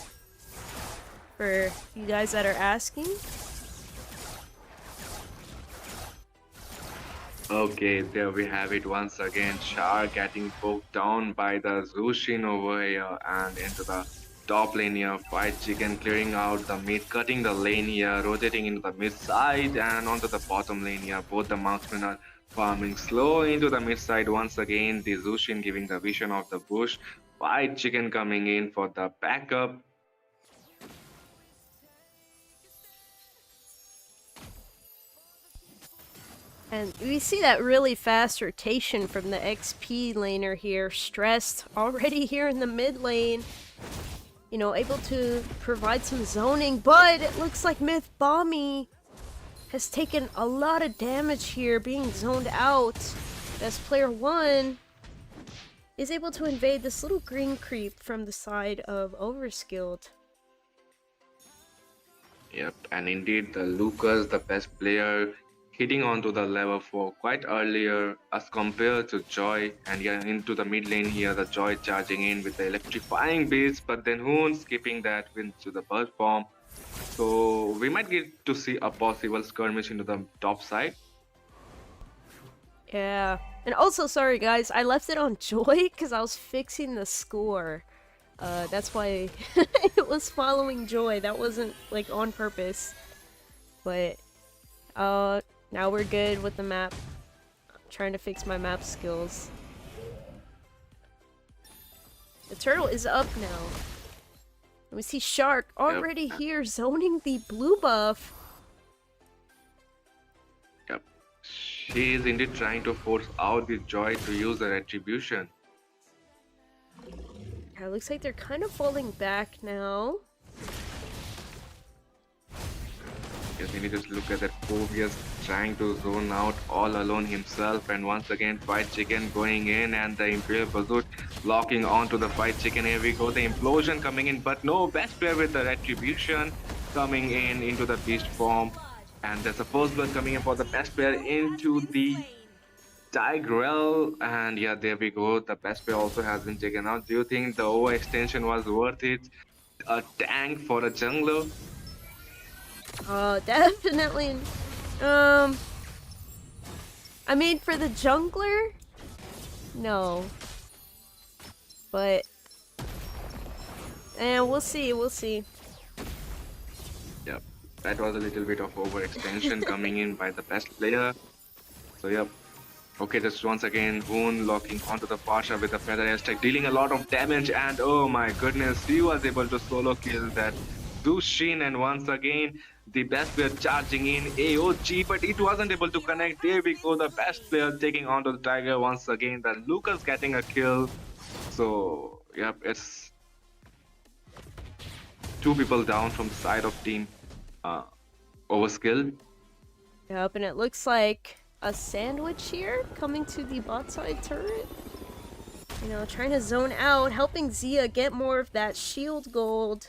for you guys that are asking. Okay, there we have it once again. Char getting poked down by the Zushin over here and into the top lane here. Fight Chicken clearing out the mid, cutting the lane here, rotating into the mid side and onto the bottom lane here. Both the marksmen are farming slow into the mid side once again. The Zushin giving the vision of the bush. Fight Chicken coming in for the backup. And we see that really fast rotation from the XP laner here, stressed already here in the mid lane. You know, able to provide some zoning, but it looks like Mlbb has taken a lot of damage here, being zoned out. Best player 1 is able to invade this little green creep from the side of Overskilled. Yep, and indeed the Lucas, the best player, hitting onto the level 4 quite earlier as compared to Joy, and yeah, into the mid lane here, the Joy charging in with the electrifying beast, but then Hoon skipping that into the bird form. So we might get to see a possible skirmish into the top side. Yeah, and also sorry guys, I left it on Joy because I was fixing the score. That's why it was following Joy. That wasn't like on purpose. But now we're good with the map. I'm trying to fix my map skills. The turtle is up now. And we see Shark already here zoning the blue buff. Yep. She is indeed trying to force out the Joy to use the retribution. Yeah, looks like they're kind of falling back now. Yes, we need to look at that Phobius trying to zone out all alone himself, and once again Fight Chicken going in and the Imperial Pursuit locking onto the Fight Chicken. Here we go, the implosion coming in, but no, best player with the retribution coming in into the beast form, and there's a first blood coming in for the best player into the Tigrel, and yeah, there we go. The best player also has been taken out. Do you think the overextension was worth it? A tank for a jungler? Definitely. Um, I mean, for the jungler, no. But, we'll see, we'll see. Yep, that was a little bit of overextension coming in by the best player. So yep. Okay, just once again, Hoon locking onto the Pasha with a feather attack, dealing a lot of damage, and oh my goodness, he was able to solo kill that Zushin, and once again, the best player charging in AOG, but it wasn't able to connect. There we go, the best player taking onto the Tiger once again, the Lucas getting a kill. So, yep, it's two people down from the side of team Overskilled. Yep, and it looks like a sandwich here coming to the bot side turret. You know, trying to zone out, helping Zia get more of that shield gold.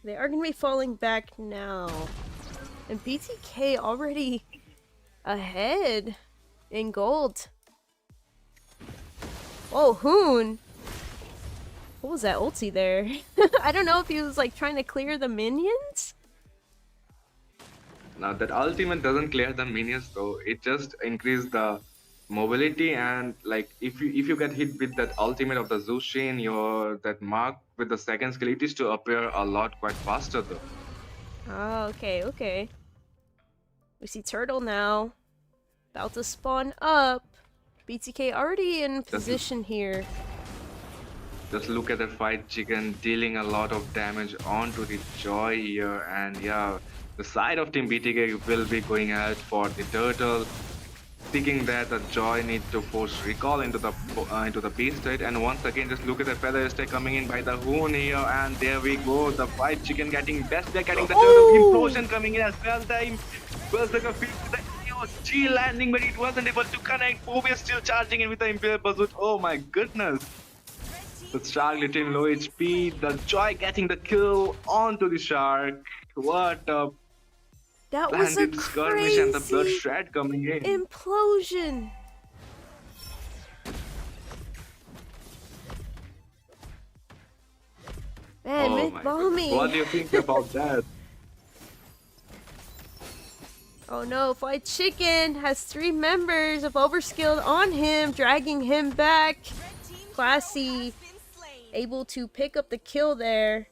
They are going to be falling back now. And BTK already ahead in gold. Oh, Hoon! What was that ulti there? I don't know if he was like trying to clear the minions? Now that ultimate doesn't clear the minions though, it just increases the mobility, and like if you get hit with that ultimate of the Zushin, your that mark with the second skill, it is to appear a lot quite faster though. Oh, okay, okay. We see Turtle now. About to spawn up. BTK already in position here. Just look at that fight chicken dealing a lot of damage onto the Joy here, and yeah, the side of Team BTK will be going out for the turtle, thinking that the Joy need to force recall into the beast state, and once again just look at the feather stake coming in by the Hoon here, and there we go, the fight chicken getting best, they're getting the turtle implosion coming in as well. The Berserker field with the AOG landing, but it wasn't able to connect. Phobia still charging in with the Imperial Pursuit. Oh my goodness. The Shark letting low HP, the Joy getting the kill onto the Shark. What a That was a landed skirmish, and the blood crazy shred coming in. implosion. Man, Oh mid my bombing. goodness. What do you think about that? Oh no, Fight Chicken has 3 members of Overskilled on him, dragging him back. Classy, able to pick up the kill there.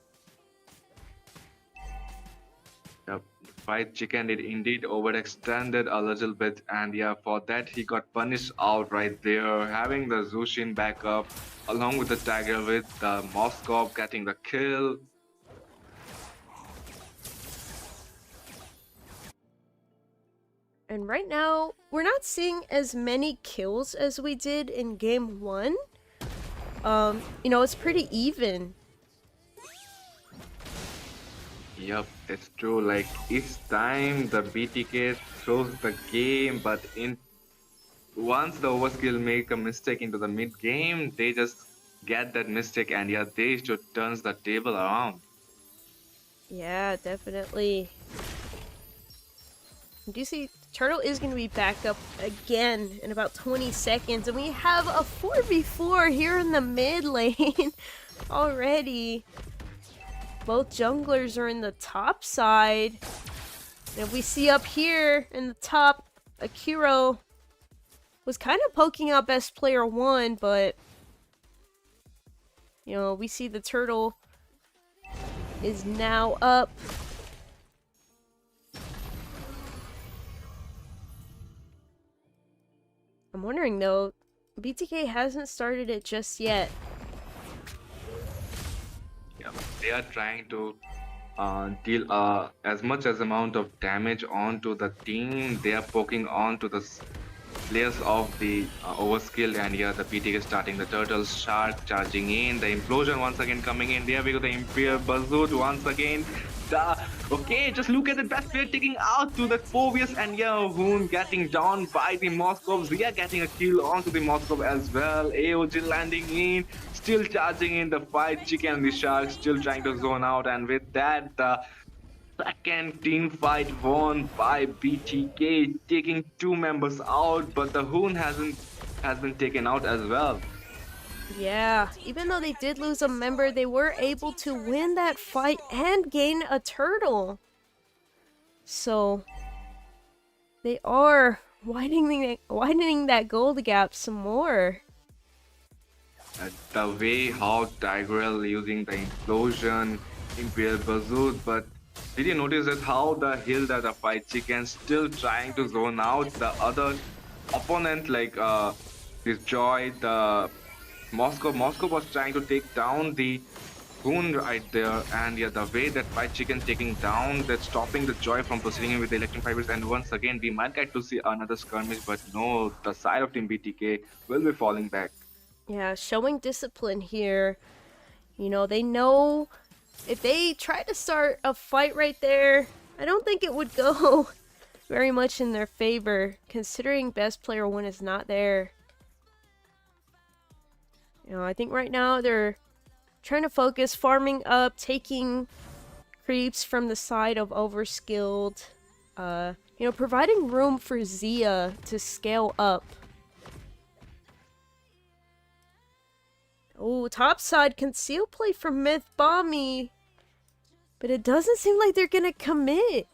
Yep. Fight Chicken did indeed overextended a little bit, and yeah, for that he got punished out right there, having the Zushin back up along with the Tiger with the Moskov getting the kill. And right now, we're not seeing as many kills as we did in game 1. You know, it's pretty even. Yep, it's true. Like each time the BTK throws the game, but once the Overskill make a mistake into the mid game, they just get that mistake, and yeah, they should turns the table around. Yeah, definitely. Do you see Turtle is going to be back up again in about 20 seconds, and we have a 4v4 here in the mid lane already. Both junglers are in the top side. And we see up here in the top, Akiro was kind of poking out best player 1, but you know, we see the Turtle is now up. I'm wondering though, BTK hasn't started it just yet. Yeah, they are trying to deal as much as amount of damage onto the team. They are poking onto the players of the Overskilled, and yeah, the BTK starting the Turtle Shark charging in, the implosion once again coming in. There we go, the Imperial Bazooka once again. Okay, just look at the best player taking out to the Phobius, and yeah, Hoon getting down by the Moskov. Zia getting a kill onto the Moskov as well. AOG landing in, still charging in the fight. Chicken and the Shark still trying to zone out, and with that, the second team fight won by BTK, taking 2 members out, but the Hoon has been taken out as well. Yeah, even though they did lose a member, they were able to win that fight and gain a turtle. So they are widening that gold gap some more. The way how Tigreal using the implosion, Imperial Bazooka, but did you notice that how the hill that the fight chicken still trying to zone out the other opponent like this Joy, the Moscow was trying to take down the Hoon right there, and yeah, the way that Fight Chicken taking down, that stopping the Joy from proceeding with the Electrum Fibers, and once again we might get to see another skirmish, but no, the side of Team BTK will be falling back. Yeah, showing discipline here. You know, they know if they try to start a fight right there, I don't think it would go very much in their favor, considering best player 1 is not there. You know, I think right now they're trying to focus, farming up, taking creeps from the side of Overskilled. You know, providing room for Zia to scale up. Oh, topside conceal play from Mlbb. But it doesn't seem like they're gonna commit.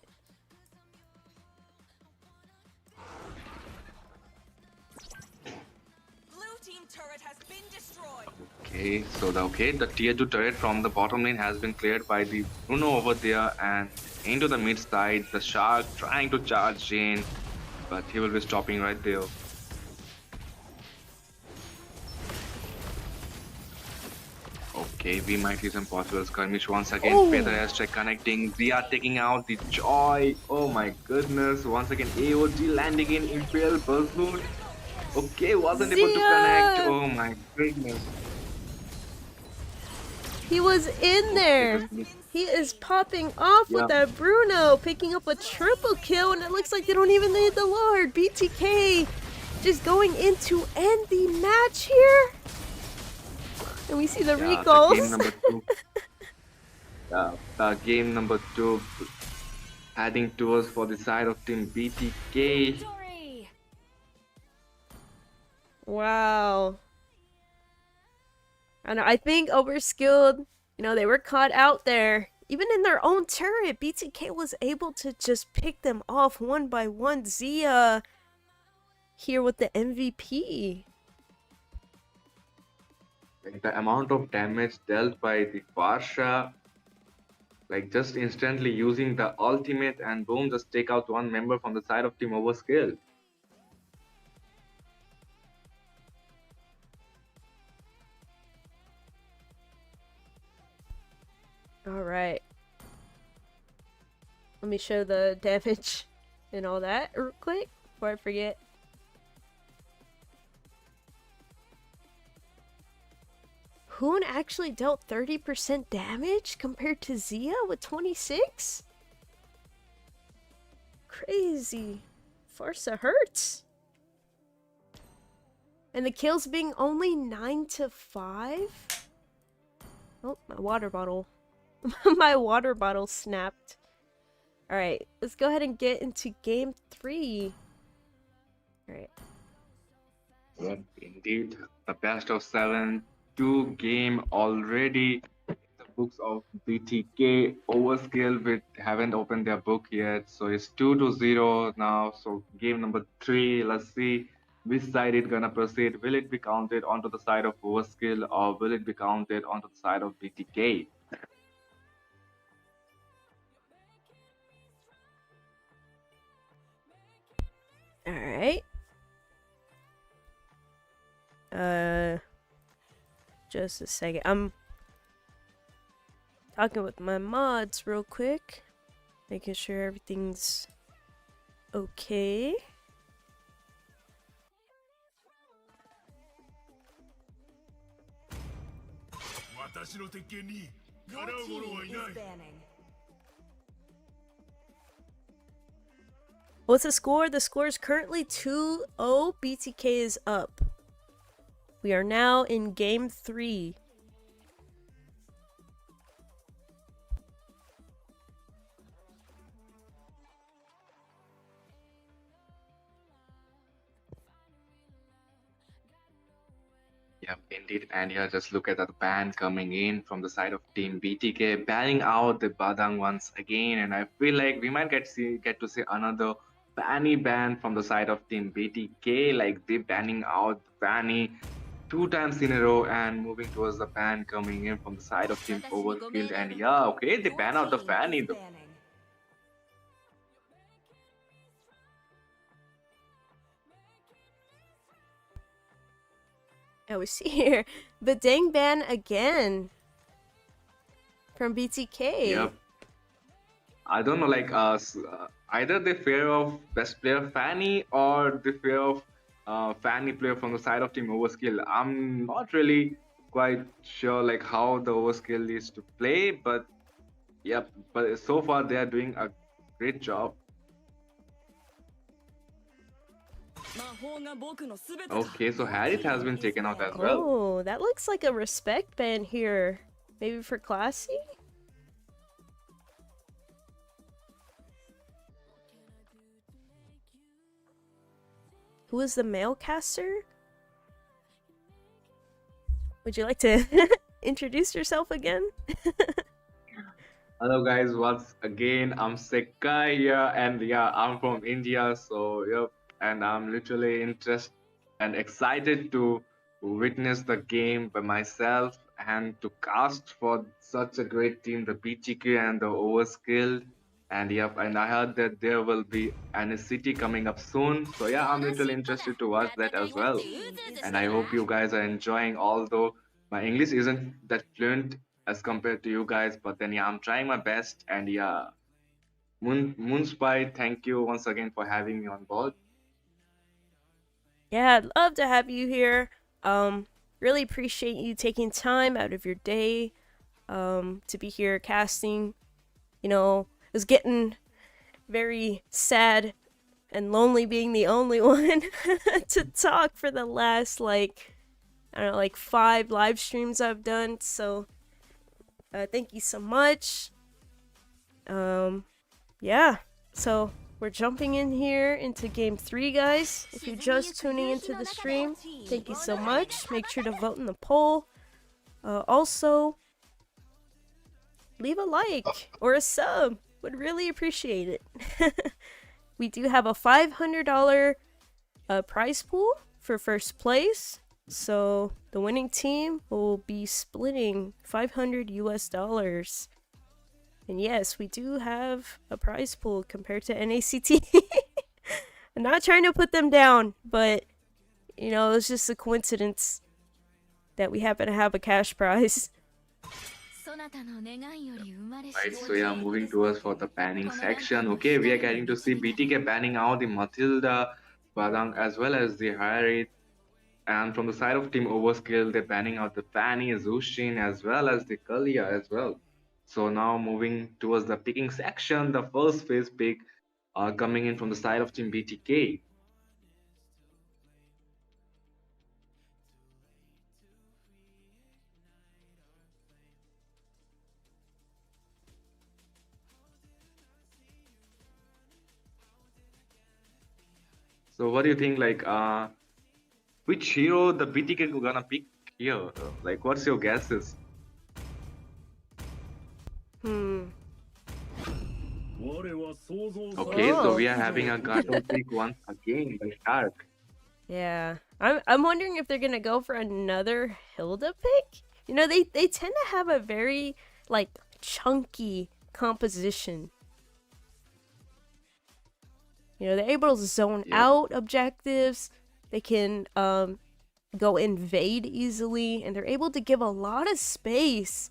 Blue team turret has been destroyed. Okay, so the tier 2 turret from the bottom lane has been cleared by the Bruno over there, and into the mid side, the Shark trying to charge Jane, but he will be stopping right there. Okay, we might see some possible skirmish once again. Oh. Feather airstrike connecting. Zia taking out the Joy. Oh my goodness. Once again, AOG landing in Imperial Pursuit. Okay, wasn't able to Zia! connect. Oh my goodness. He was in there. He is popping off with that Bruno, picking up a triple kill, and it looks like they don't even need the Lord. BTK just going in to end the match here. And we see the recalls. Game number 2. Game number 2 heading towards for the side of Team BTK. Victory! Wow. And I think Overskilled, you know, they were caught out there. Even in their own turret, BTK was able to just pick them off one by one. Zia here with the MVP. Like the amount of damage dealt by the Varsha, like just instantly using the ultimate and boom, just take out 1 member from the side of Team Overskilled. Alright. Let me show the damage and all that real quick before I forget. Hoon actually dealt 30% damage compared to Zia with 26? Crazy. Farsa hurts. And the kills being only 9-5? Oh, my water bottle. My water bottle snapped. Alright, let's go ahead and get into game 3. Alright. Yep, indeed. The best of 7, 2 game already in the books of BTK. Overskill with haven't opened their book yet, so it's 2-0 now. So game number 3, let's see which side it gonna proceed. Will it be counted onto the side of Overskill, or will it be counted onto the side of BTK? Alright. Just a second. I'm talking with my mods real quick. Making sure everything's okay. Your team is banning. What's the score? The score is currently 2-0. BTK is up. We are now in game 3. Yep, indeed. And yeah, just look at that ban coming in from the side of Team BTK, banning out the Badang once again. And I feel like we might get to see another Fanny ban from the side of Team BTK, like they banning out Fanny two times in a row and moving towards the ban coming in from the side of Team Overskilled. And yeah, okay, they Your ban out the team Fanny is though. banning. I was here. Badang ban again from BTK. Yep. I don't know, like either the fear of best player Fanny or the fear of Fanny player from the side of Team Overskill. I'm not really quite sure like how the Overskill is to play, but yep. But so far they are doing a great job. Okay, so Harith has been taken out as well. Oh, that looks like a respect ban here. Maybe for Classy? Who is the male caster? Would you like to introduce yourself again? Hello guys, once again I'm Sekai here, and yeah, I'm from India, so yep, and I'm literally interested and excited to witness the game by myself and to cast for such a great team, the BTK and the Overskilled. And yep, and I heard that there will be an city coming up soon, so yeah, I'm literally interested to watch that as well. And I hope you guys are enjoying, although my English isn't that fluent as compared to you guys, but then yeah, I'm trying my best. And yeah, Moonspy, thank you once again for having me on board. Yeah, I'd love to have you here. Really appreciate you taking time out of your day to be here casting. You know, it was getting very sad and lonely being the only one to talk for the last, like, I don't know, like 5 live streams I've done. So, thank you so much. Yeah, so we're jumping in here into game 3, guys. If you're just tuning into the stream, thank you so much. Make sure to vote in the poll. Also, leave a like or a sub. Would really appreciate it. We do have a $500 prize pool for first place. So the winning team will be splitting $500 US. And yes, we do have a prize pool compared to NACT. I'm not trying to put them down, but you know, it's just a coincidence that we happen to have a cash prize. Right, so yeah, moving towards for the banning section. Okay, we are getting to see BTK banning out the Matilda, Badang, as well as the Harith. And from the side of Team Overskill, they're banning out the Fanny, Zushin, as well as the Kalia as well. So now moving towards the picking section, the first phase pick coming in from the side of Team BTK. So what do you think, like, which hero the BTK gonna pick here? Like, what's your guesses? Okay, so we are having a Gato pick once again by Shark. Yeah, I'm wondering if they're gonna go for another Hilda pick. You know, they tend to have a very like chunky composition. You know, they're able to zone out objectives. They can go invade easily, and they're able to give a lot of space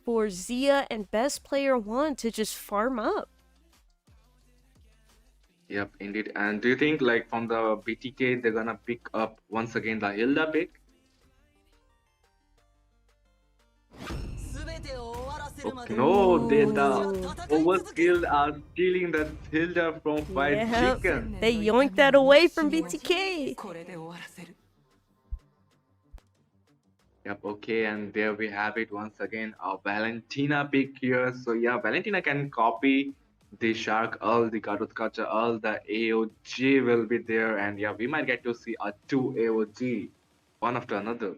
for Zia and Best Player 1 to just farm up. Yep, indeed. And do you think, like, from the BTK, they're gonna pick up once again the Hilda pick? Okay, no, the Overskilled are stealing that Hilda from Fried Chicken. They yoinked that away from BTK. Yep, okay, and there we have it once again, our Valentina pick here. So yeah, Valentina can copy the Shark Earl, the Garutkacha Earl, the AOG will be there, and yeah, we might get to see a 2 AOG, one after another.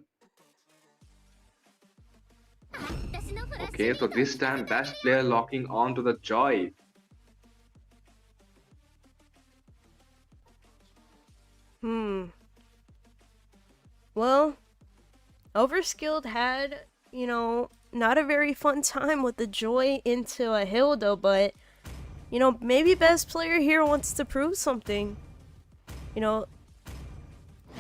Okay, so this time best player locking on to the Joy. Well, Overskilled had, not a very fun time with the Joy into a Hilda, but, maybe best player here wants to prove something.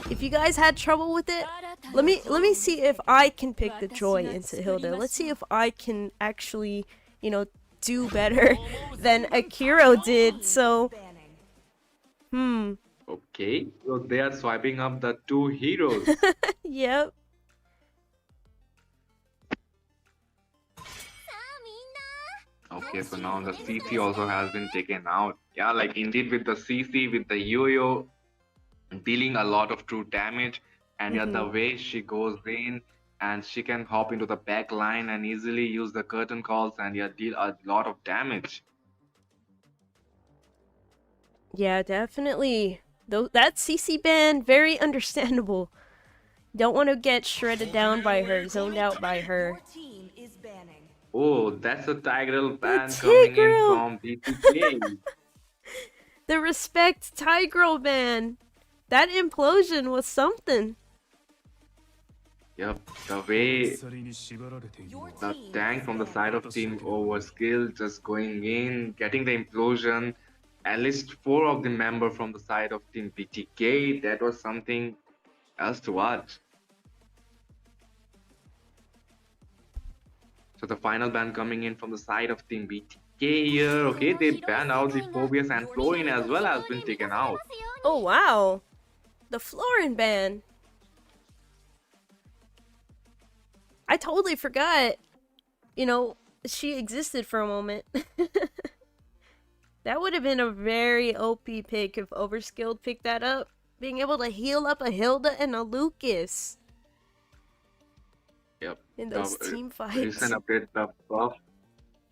If you guys had trouble with it, let me see if I can pick the Joy into Hilda. Let's see if I can actually, do better than Akiro did. So, Okay, so they are swiping up the two heroes. yep. Okay, so now the CC also has been taken out. Yeah, like indeed with the CC, with the yo-yo, dealing a lot of true damage. And yeah, the way she goes in and she can hop into the back line and easily use the curtain calls and yeah, deal a lot of damage. Yeah, definitely. Though that CC ban, very understandable. Don't want to get shredded down by her, zoned out by her. Your team is banning. Oh, that's a Tigreal The ban coming in Tigreal! from BTK. The respect Tigreal ban. That implosion was something. Yep, the way Your the team tank is from the banned. side of Team Overskill just going in, getting the implosion. At least 4 of the member from the side of Team BTK. That was something else to watch. So the final ban coming in from the side of Team BTK here. Okay, they ban out the Phobias and Florian as well has been taken out. Oh wow. The Florin ban. I totally forgot, she existed for a moment. That would have been a very OP pick if Overskilled picked that up. Being able to heal up a Hilda and a Lucas Yep. in those The team fights. recent update,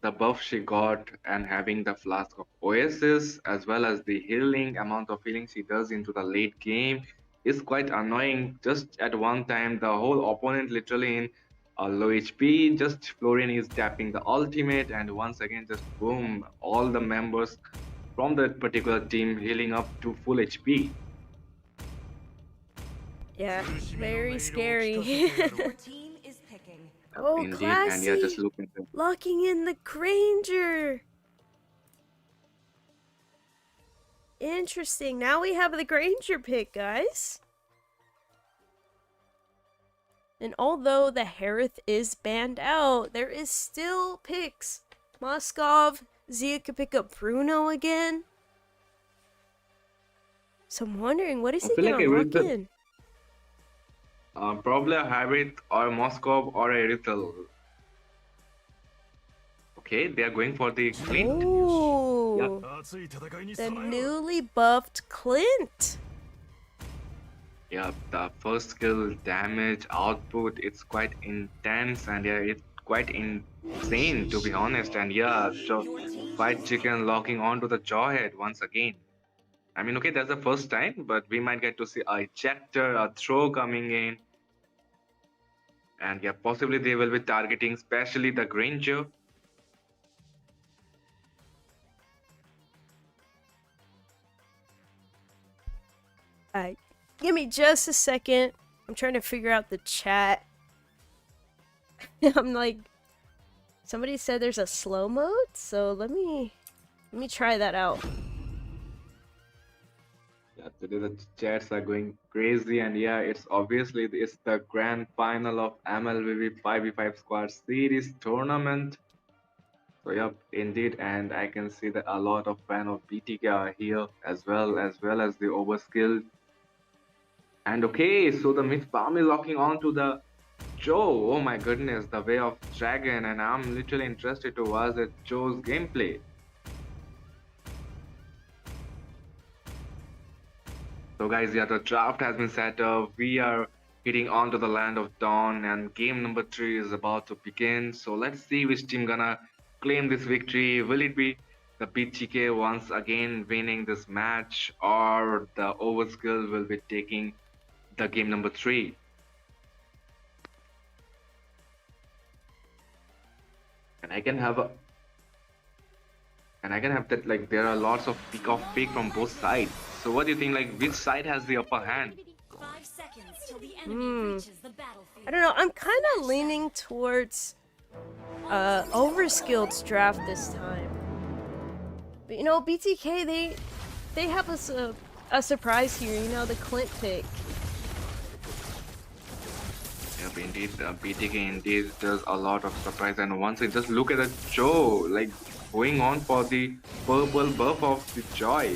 the buff she got and having the flask of oasis as well as the healing amount of healing she does into the late game is quite annoying. Just at one time the whole opponent literally in low HP, just Florian is tapping the ultimate and once again just boom, all the members from that particular team healing up to full HP. Yeah, very scary. Your team is picking. Oh, Indeed, and yeah, just classy! look at the Locking in the Granger! Interesting. Now we have the Granger pick, guys. And although the Harith is banned out, there is still picks. Moskov, Zia could pick up Bruno again. So I'm wondering, what is I he feel like gonna lock Erythel, in? probably a Harith or Moskov or a Erythel. Okay, they are going for the Clint. Oh, the newly buffed Clint. Yeah, the first skill damage output, it's quite intense and yeah, it's quite insane to be honest. And yeah, so White Chicken locking onto the Jawhead once again. I mean, okay, that's the first time, but we might get to see a ejector, a throw coming in. And yeah, possibly they will be targeting especially the Granger. Alright, give me just a second. I'm trying to figure out the chat. I'm like, somebody said there's a slow mode, so let me try that out. Yeah, today the chats are going crazy, and yeah, it's obviously it's the grand final of Mlbb 5v5 Squad Series tournament. So yep, indeed, and I can see that a lot of fan of BTK are here as well as the Overskilled. And okay, so the Miss Palm is locking on to the Joe. Oh my goodness, the way of dragon, and I'm literally interested to watch the Joe's gameplay. So guys, yeah, the draft has been set up. We are heading on to the land of dawn, and game number 3 is about to begin. So let's see which team gonna claim this victory. Will it be the BTK once again winning this match, or the Overskill will be taking the game number 3? And I can have a and I can have that like there are lots of pick from both sides. So what do you think? Like which side has the upper hand? 5 seconds till the enemy reaches the battlefield. I don't know. I'm kind of leaning towards Overskilled's draft this time. But you know, BTK they have a surprise here. You know, the Clint pick. Yep, indeed, BTK indeed does a lot of surprise. And once you just look at the Joe, like going on for the purple buff of the Joy.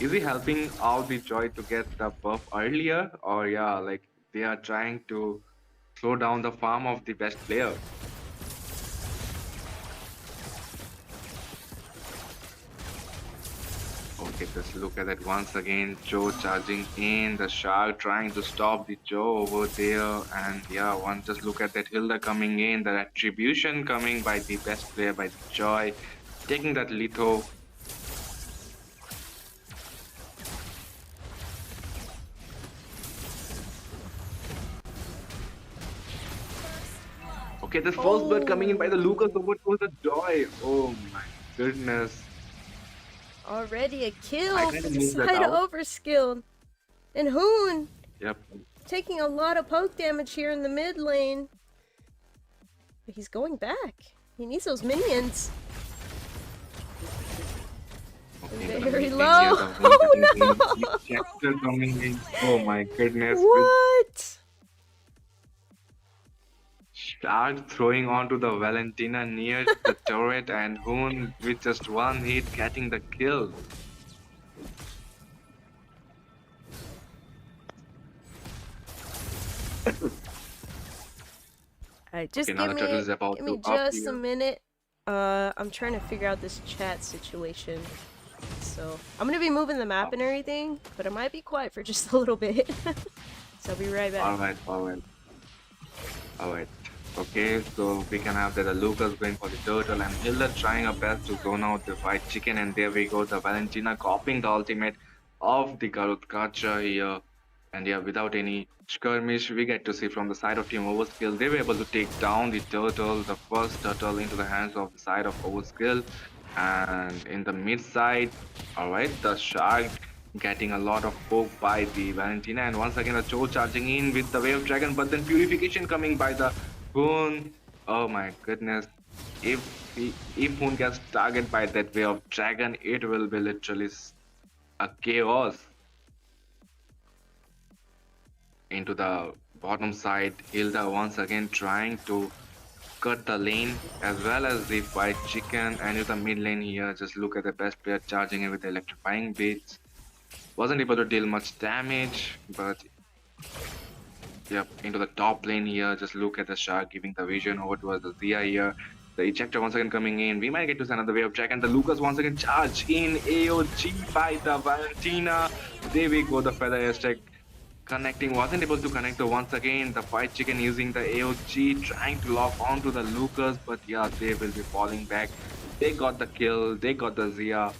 Is he helping out the Joy to get the buff earlier? Or yeah, like they are trying to slow down the farm of the best player? Okay, just look at that once again. Joe charging in, the Shark trying to stop the Joe over there. And yeah, one just look at that Hilda coming in, the retribution coming by the best player, by the Joy, taking that Litho. Okay, this first blood coming in by the Lucas over towards the Joy. Oh my goodness. Already a kill I for kinda the moved that side of out. Overskilled. And Hoon Yep. taking a lot of poke damage here in the mid lane. But he's going back. He needs those minions. Okay, Very the low. the Oh no! Ejector coming in. Oh my goodness. With What? Shark throwing onto the Valentina near the turret and Hoon with just one hit getting the kill. Alright, just Okay, now the turtle is about give me to up just a here. minute. I'm trying to figure out this chat situation. So I'm gonna be moving the map and everything, but I might be quiet for just a little bit. So I'll be right back. Alright. Okay, so we can have that Lucas going for the turtle and Hilda trying her best to zone out the white chicken, and there we go, the Valentina copying the ultimate of the Garutkacha here. And yeah, without any skirmish, we get to see from the side of Team Overskill, they were able to take down the turtle, the first turtle into the hands of the side of Overskill. And in the mid side, alright, the Shark getting a lot of poke by the Valentina, and once again the Cho charging in with the Wave Dragon, but then Purification coming by the Boon. Oh my goodness. If Boon gets targeted by that Wave of Dragon, it will be literally a chaos. Into the bottom side, Hilda once again trying to cut the lane as well as the white chicken, and in the mid lane here, just look at the best player charging in with the electrifying beats. Wasn't able to deal much damage, but yep, into the top lane here, just look at the Shark giving the vision over towards the Zia here. The ejector once again coming in. We might get to see another wave of track, and the Lucas once again charge in AOG by the Valentina. There we go, the feather airstrike connecting, wasn't able to connect the once again. The white chicken using the AOG, trying to lock onto the Lucas, but yeah, they will be falling back. They got the kill, they got the Zia.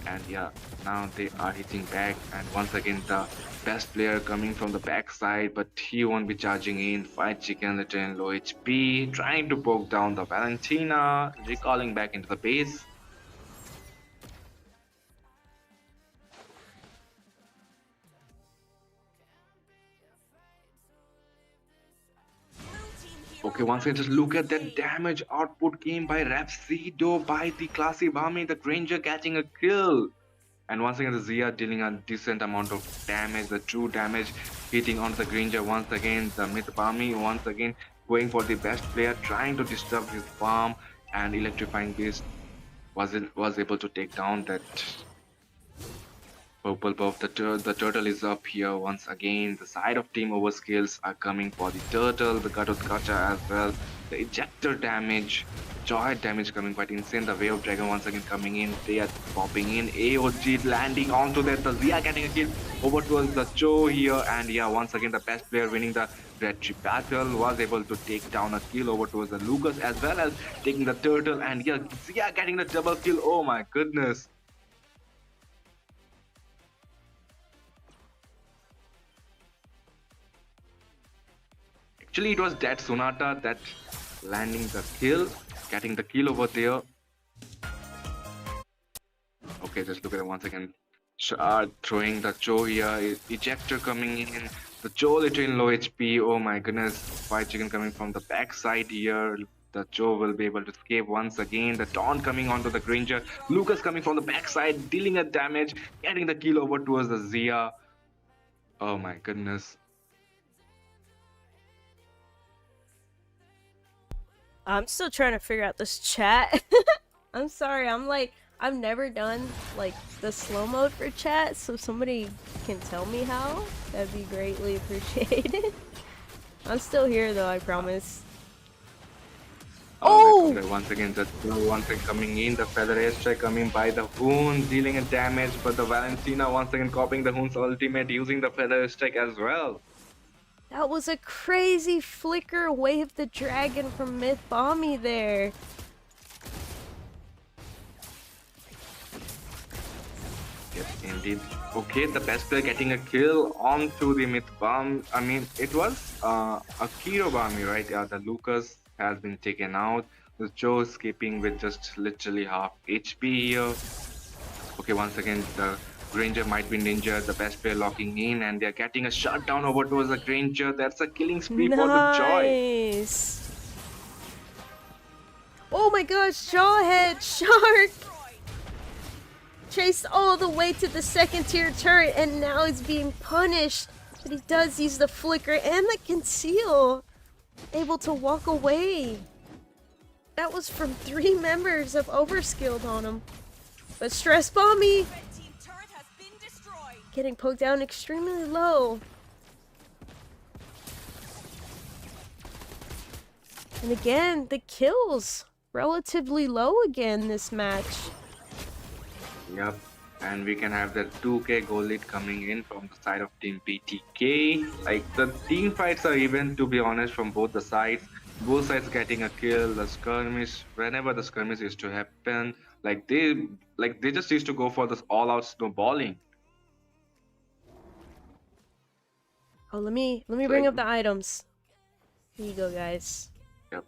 And yeah, now they are hitting back, and once again the best player coming from the backside, but he won't be charging in. Fight chicken little in low HP, trying to poke down the Valentina, recalling back into the base. Okay, once again, just look at that damage output came by Rapsido by the classy Bami, the Granger catching a kill. And once again, the Zia dealing a decent amount of damage, the true damage hitting on the Granger once again. The Mlbb once again going for the best player, trying to disturb his farm, and electrifying beast was able to take down that purple buff. The turtle is up here once again. The side of Team Overskills are coming for the turtle, the Garut Gacha as well. The ejector damage, joy damage coming quite insane. The Wave Dragon once again coming in. They are popping in. AOG landing onto that. The Zia getting a kill over towards the Cho here. And yeah, once again the best player winning the Red Tree battle was able to take down a kill over towards the Lucas as well as taking the turtle. And yeah, Zia getting the double kill. Oh my goodness. Actually, it was that Sonata that landing the kill, getting the kill over there. Okay, just look at it once again. Throwing the Joe here. Ejector coming in. The Joe literally in low HP. Oh my goodness. White chicken coming from the backside here. The Joe will be able to escape once again. The taunt coming onto the Granger. Lucas coming from the backside, dealing a damage, getting the kill over towards the Zia. Oh my goodness. I'm still trying to figure out this chat. I'm sorry, I've never done like the slow mode for chat, so if somebody can tell me how, that'd be greatly appreciated. I'm still here though, I promise. Oh! Okay, once again, just once again coming in, the feather airstrike coming by the Hoon, dealing a damage, but the Valentina once again copying the Hoon's ultimate, using the feather airstrike as well. That was a crazy flicker wave the dragon from Mlbb there. Yes, indeed. Okay, the best player getting a kill onto the Mlbb. I mean, it was a Kirobami, right? Yeah, the Lucas has been taken out. The Joe escaping with just literally half HP here. Okay, once again, the Granger might be ninja, the best player locking in, and they're getting a shutdown over towards the Granger. That's a killing spree for the Joy. Nice. Oh my gosh, Jawhead Shark! Chased all the way to the second tier turret, and now he's being punished. But he does use the flicker and the conceal. Able to walk away. That was from 3 members of Overskilled on him. But Stress Bomby getting poked down extremely low. And again, the kills relatively low again this match. Yep, and we can have the 2k goal lead coming in from the side of Team BTK. Like, the team fights are even, to be honest, from both the sides. Both sides getting a kill, the skirmish, whenever the skirmish used to happen, they just used to go for this all-out snowballing. Oh, let me bring up the items. Here you go, guys. Yep.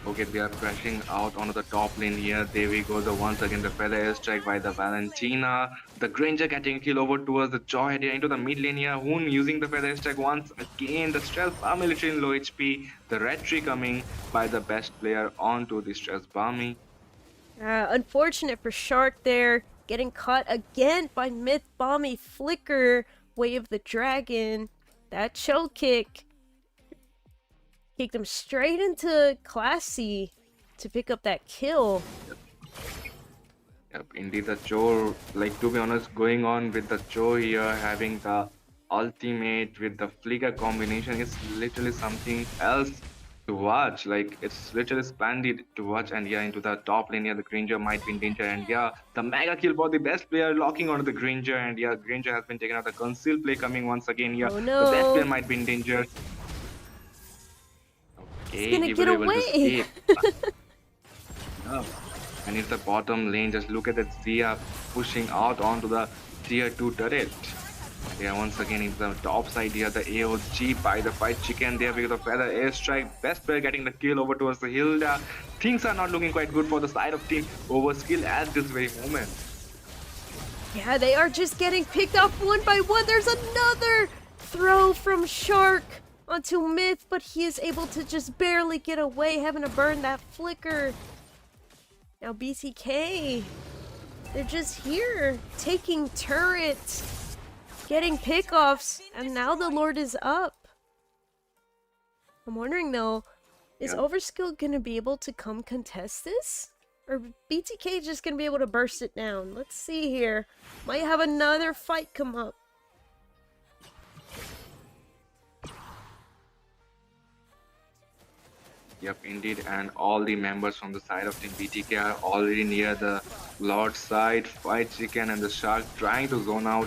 Okay, they are crashing out onto the top lane here. There we go. Once again, the feather airstrike by the Valentina. The Granger getting a kill over towards the Joy here into the mid lane here. Hoon using the feather airstrike once again. The Stress Balmy literally in low HP. The red tree coming by the best player onto the Stress Balmy. Unfortunate for Shark there. Getting caught again by Mlbb flicker. Way of the Dragon. That choke kick kicked him straight into Classy to pick up that kill. Yep, indeed, the Joe, like, to be honest, going on with the Joe here, having the ultimate with the flicker combination is literally something else to watch. Like, it's literally splendid to watch. And yeah, into the top lane here, the Granger might be in danger. And yeah, the mega kill for the best player locking onto the Granger. And yeah, Granger has been taken out. The conceal play coming once again here. Oh, no. The best player might be in danger. He's gonna get away. And it's the bottom lane. Just look at that Zia pushing out onto the tier 2 turret. Yeah, once again in the top side here, the AOG by the White Chicken there with the feather airstrike. Best player getting the kill over towards the Hilda. Things are not looking quite good for the side of Team Overskilled at this very moment. Yeah, they are just getting picked off one by one. There's another throw from Shark onto Myth, but he is able to just barely get away, having to burn that flicker. Now BTK, they're just here, taking turrets, getting pickoffs, and now the Lord is up. I'm wondering though, is Overskilled gonna be able to come contest this? Or BTK just gonna be able to burst it down? Let's see here. Might have another fight come up. Yep, indeed, and all the members from the side of Team BTK are already near the Lord side. White Chicken and the Shark trying to zone out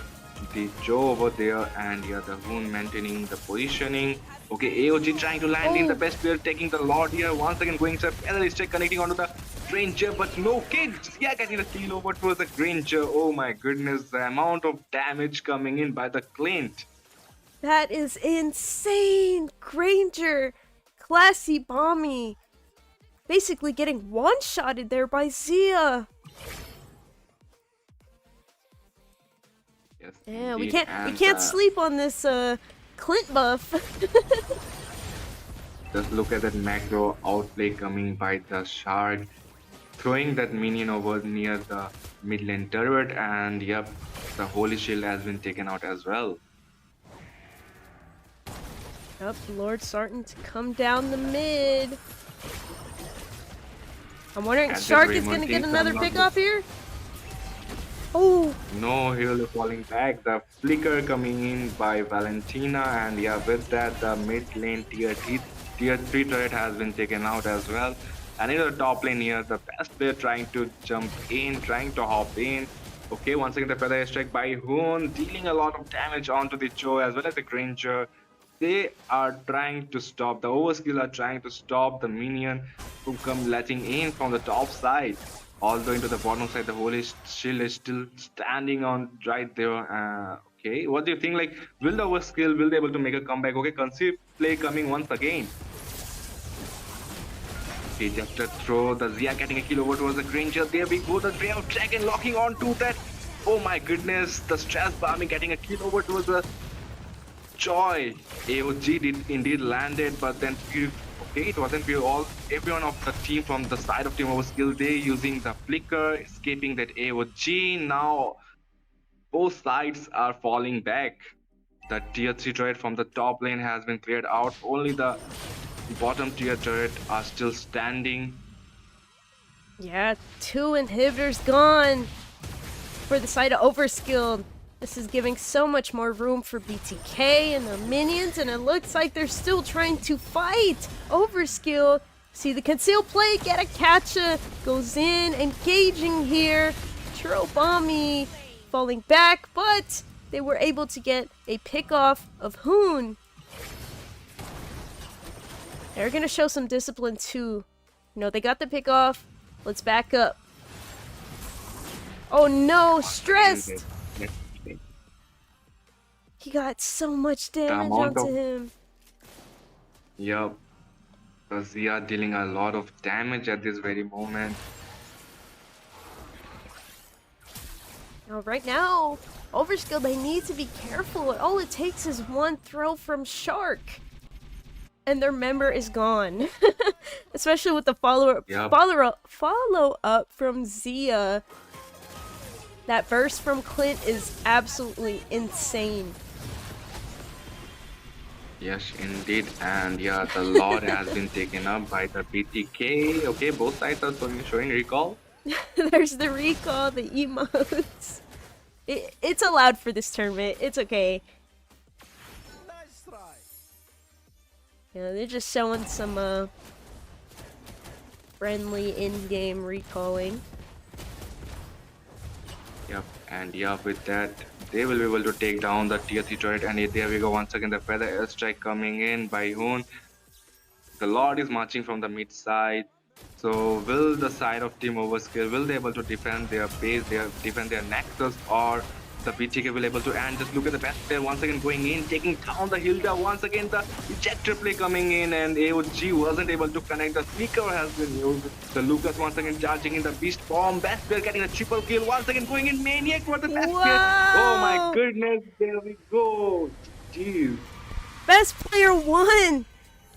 the Joe over there, and yeah, the Hoon maintaining the positioning. Okay, AOG trying to land in, the best player taking the Lord here. Once again going to feather strike connecting onto the Granger, but no kids. Yeah, getting the kill over towards the Granger. Oh my goodness, the amount of damage coming in by the Clint. That is insane! Granger, classy Bommy, basically getting one-shotted there by Zia. Yes, Yeah, we indeed. can't sleep on this Clint buff. Just look at that macro outplay coming by the Shark, throwing that minion over near the mid lane turret, and yep, the Holy Shield has been taken out as well. Yep, Lord starting to come down the mid. I'm wondering, And Shark this is gonna Raymond get takes another another- pick off here? Oh, No, he will be falling back. The flicker coming in by Valentina, and yeah, with that, the mid lane tier 3 turret has been taken out as well. And in the top lane here, the best player trying to jump in, trying to hop in. Okay, once again, the feather strike by Hoon, dealing a lot of damage onto the Joe as well as the Granger. They are trying to stop, the Overskill are trying to stop the minion from come letting in from the top side. Although into the bottom side, the Holy Shield is still standing on right there. Okay, what do you think? Like, will the Overskill will they able to make a comeback? Okay, conceive play coming once again. Okay, just a throw. The Zia getting a kill over towards the Granger. There we go. The Ray of Dragon locking on to that. Oh my goodness. The Stress Barmy getting a kill over towards the Joy. AOG did indeed landed, but then okay, it wasn't pure. All everyone of the team from the side of Team Overskill, they using the flicker, escaping that AOG. Now both sides are falling back. The tier 3 turret from the top lane has been cleared out. Only the bottom tier turret are still standing. yeah, 2 inhibitors gone for the side of Overskilled. This is giving so much more room for BTK and the minions, and it looks like they're still trying to fight. Overskill, see the conceal play, get a catcha, goes in, engaging here. Churro Bommy falling back, but they were able to get a pick off of Hoon. They're gonna show some discipline too. You know, they got the pick off. Let's back up. Oh no, stressed! He got so much damage onto him. Yup. The Zia dealing a lot of damage at this very moment. Now, right now, Overskill, they need to be careful. All it takes is one throw from Shark, and their member is gone. Especially with the follow up from Zia. That burst from Clint is absolutely insane. Yes, indeed. And yeah, the Lord has been taken up by the BTK. Okay, both sides are showing recall. There's the recall, the emotes. It's allowed for this tournament. It's okay. Yeah, they're just showing some friendly in-game recalling. Yep, and yeah, with that, they will be able to take down the tier 3 turret. And there we go, once again, the feather airstrike coming in by Hoon. The Lord is marching from the mid side. So will the side of Team Overskill, will they able to defend their base, defend their nexus, or the BTK will able to? And just look at the best player once again going in, taking down the Hilda. Once again, the ejector play coming in, and AOG wasn't able to connect. The flicker has been used. The Lucas once again charging in the beast bomb. Best player getting a triple kill. Once again going in, Maniac for the best player. Oh my goodness, there we go. Jeez. Best player won!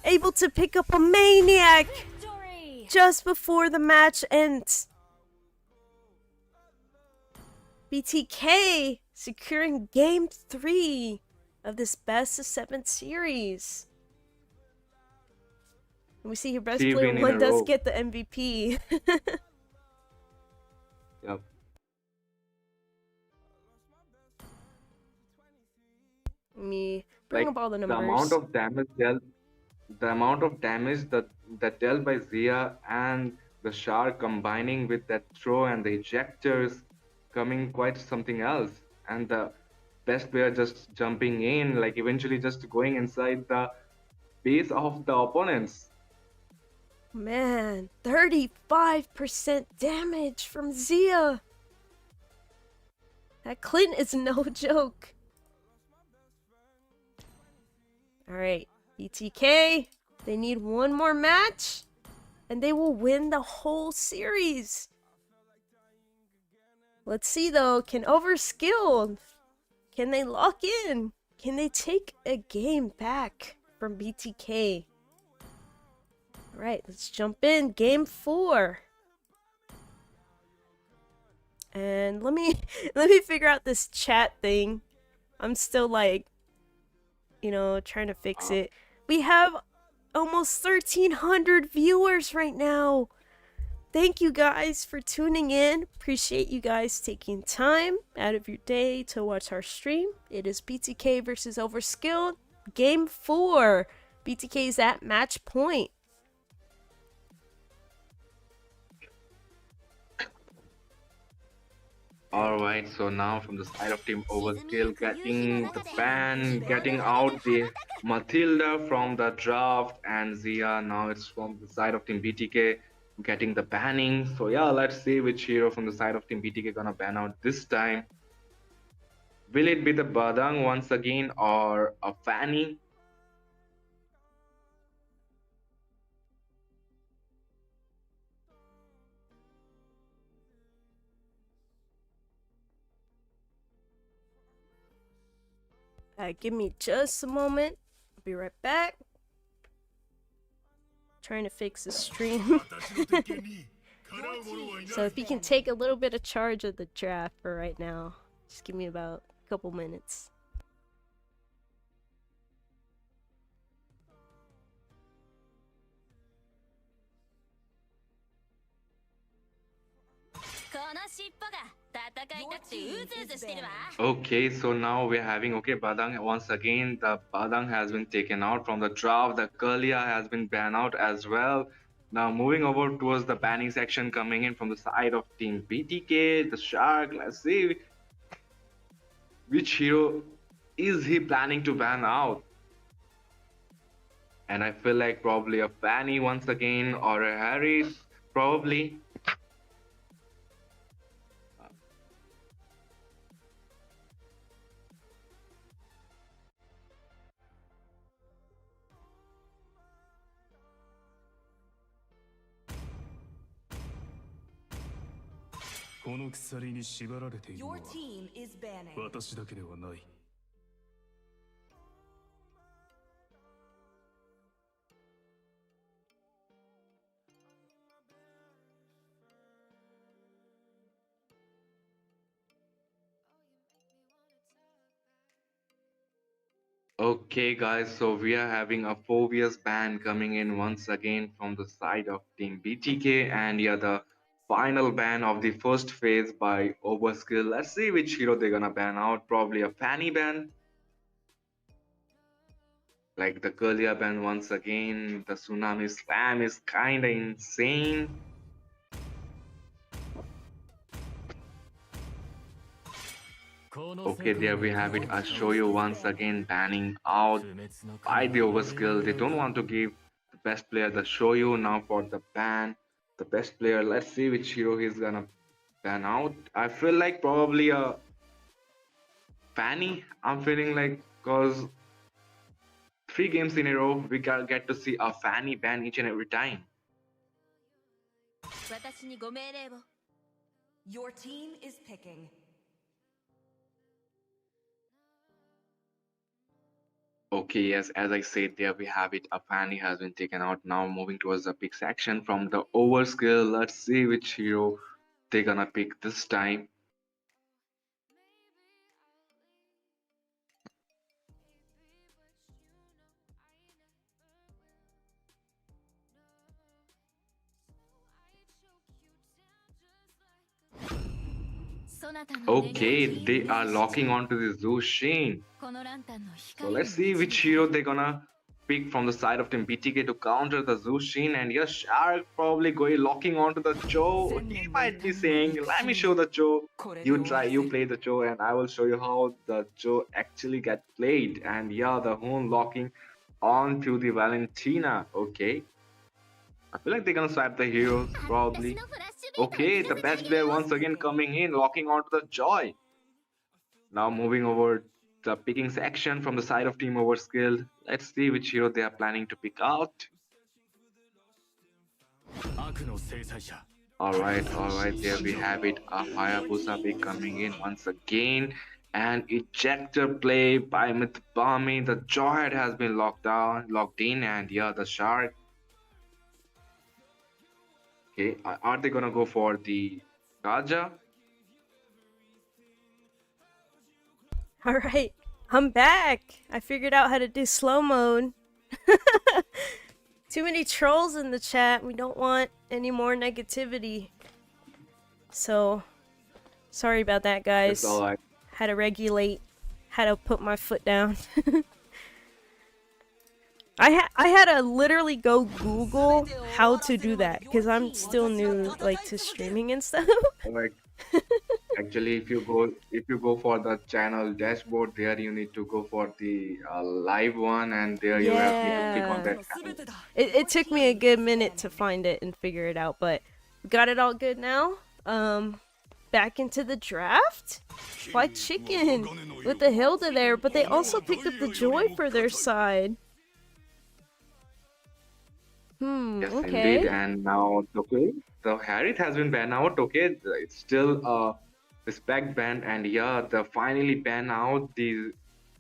Able to pick up a Maniac Victory! just before the match ends. BTK securing game 3 of this best of 7 series. And we see here best player 1 does get the MVP. Yep. Let me bring up all the numbers. The amount of damage that dealt by Zia and the Shark combining with that throw and the ejectors coming quite something else. And the best player just jumping in, like eventually just going inside the base of the opponents. Man, 35% damage from Zia. That Clint is no joke. Alright, BTK, they need one more match, and they will win the whole series. Let's see though, can Overskilled, can they lock in? Can they take a game back from BTK? Alright, let's jump in. Game 4. And let me figure out this chat thing. I'm still like, trying to fix it. We have almost 1,300 viewers right now. Thank you guys for tuning in. Appreciate you guys taking time out of your day to watch our stream. It is BTK versus Overskilled. Game 4. BTK's at match point. Alright, so now from the side of Team Overskill, getting the ban, getting out the Matilda from the draft, and Zia, now it's from the side of Team BTK, getting the banning. So yeah, let's see which hero from the side of Team BTK gonna ban out this time. Will it be the Badang once again or a Fanny? Give me just a moment. I'll be right back. Trying to fix the stream. So if you can take a little bit of charge of the draft for right now, just give me about a couple minutes. Okay, so now we're having Badang once again. The Badang has been taken out from the draft. The Kalia has been banned out as well. Now moving over towards the banning section coming in from the side of Team BTK, the Shark. Let's see which hero is he planning to ban out. And I feel like probably a Fanny once again or a Harris, probably. Your team is banning. Okay, guys, so we are having a Phobia's ban coming in once again from the side of Team BTK, and yeah, the final ban of the first phase by Overskill. Let's see which hero they're gonna ban out. Probably a Fanny ban, like the Kalia ban once again. The Tsunami spam is kinda insane. Okay, there we have it. I'll show you once again banning out by the Overskill. They don't want to give the best player the show you now for the ban. The best player, let's see which hero he's gonna ban out. I feel like probably a Fanny. I'm feeling like because 3 games in a row we get to see a Fanny ban each and every time. Your team is picking. Okay, yes, as I said, there we have it. A Fanny has been taken out. Now moving towards the pick section from the Overskill. Let's see which hero they're gonna pick this time. Okay, they are locking onto the Zushin. So let's see which hero they're gonna pick from the side of Team BTK to counter the Zushin. And yes, Shark probably going locking onto the Joe. He might be saying, let me show the Joe. You try, you play the Joe, and I will show you how the Joe actually get played. And yeah, the Hoon locking onto the Valentina. Okay. I feel like they're gonna swap the heroes, probably. Okay, the best player once again coming in, locking onto the Joy. Now moving over the picking section from the side of Team Overskilled. Let's see which hero they are planning to pick out. Alright, there we have it. A Hayabusa pick coming in once again. And ejector play by Mlbb. The Jawhead has been locked in, and yeah, the Shark. Okay, are they gonna go for the Raja? Alright, I'm back! I figured out how to do slow mode. Too many trolls in the chat. We don't want any more negativity. So, sorry about that, guys. It's alright. Had to regulate. Had to put my foot down. I had to literally go Google how to do that because I'm still new, like, to streaming and stuff. Like, actually, if you go for the channel dashboard, there you need to go for the live one, and there you have to click on that channel. It took me a good minute to find it and figure it out, but we got it all good now. Back into the draft. Fried chicken with the Hilda there, but they also picked up the Joy for their side. Yes, Okay. indeed. And now, okay, the Harith has been banned out. Okay, it's still a spec ban, and yeah, they finally ban out the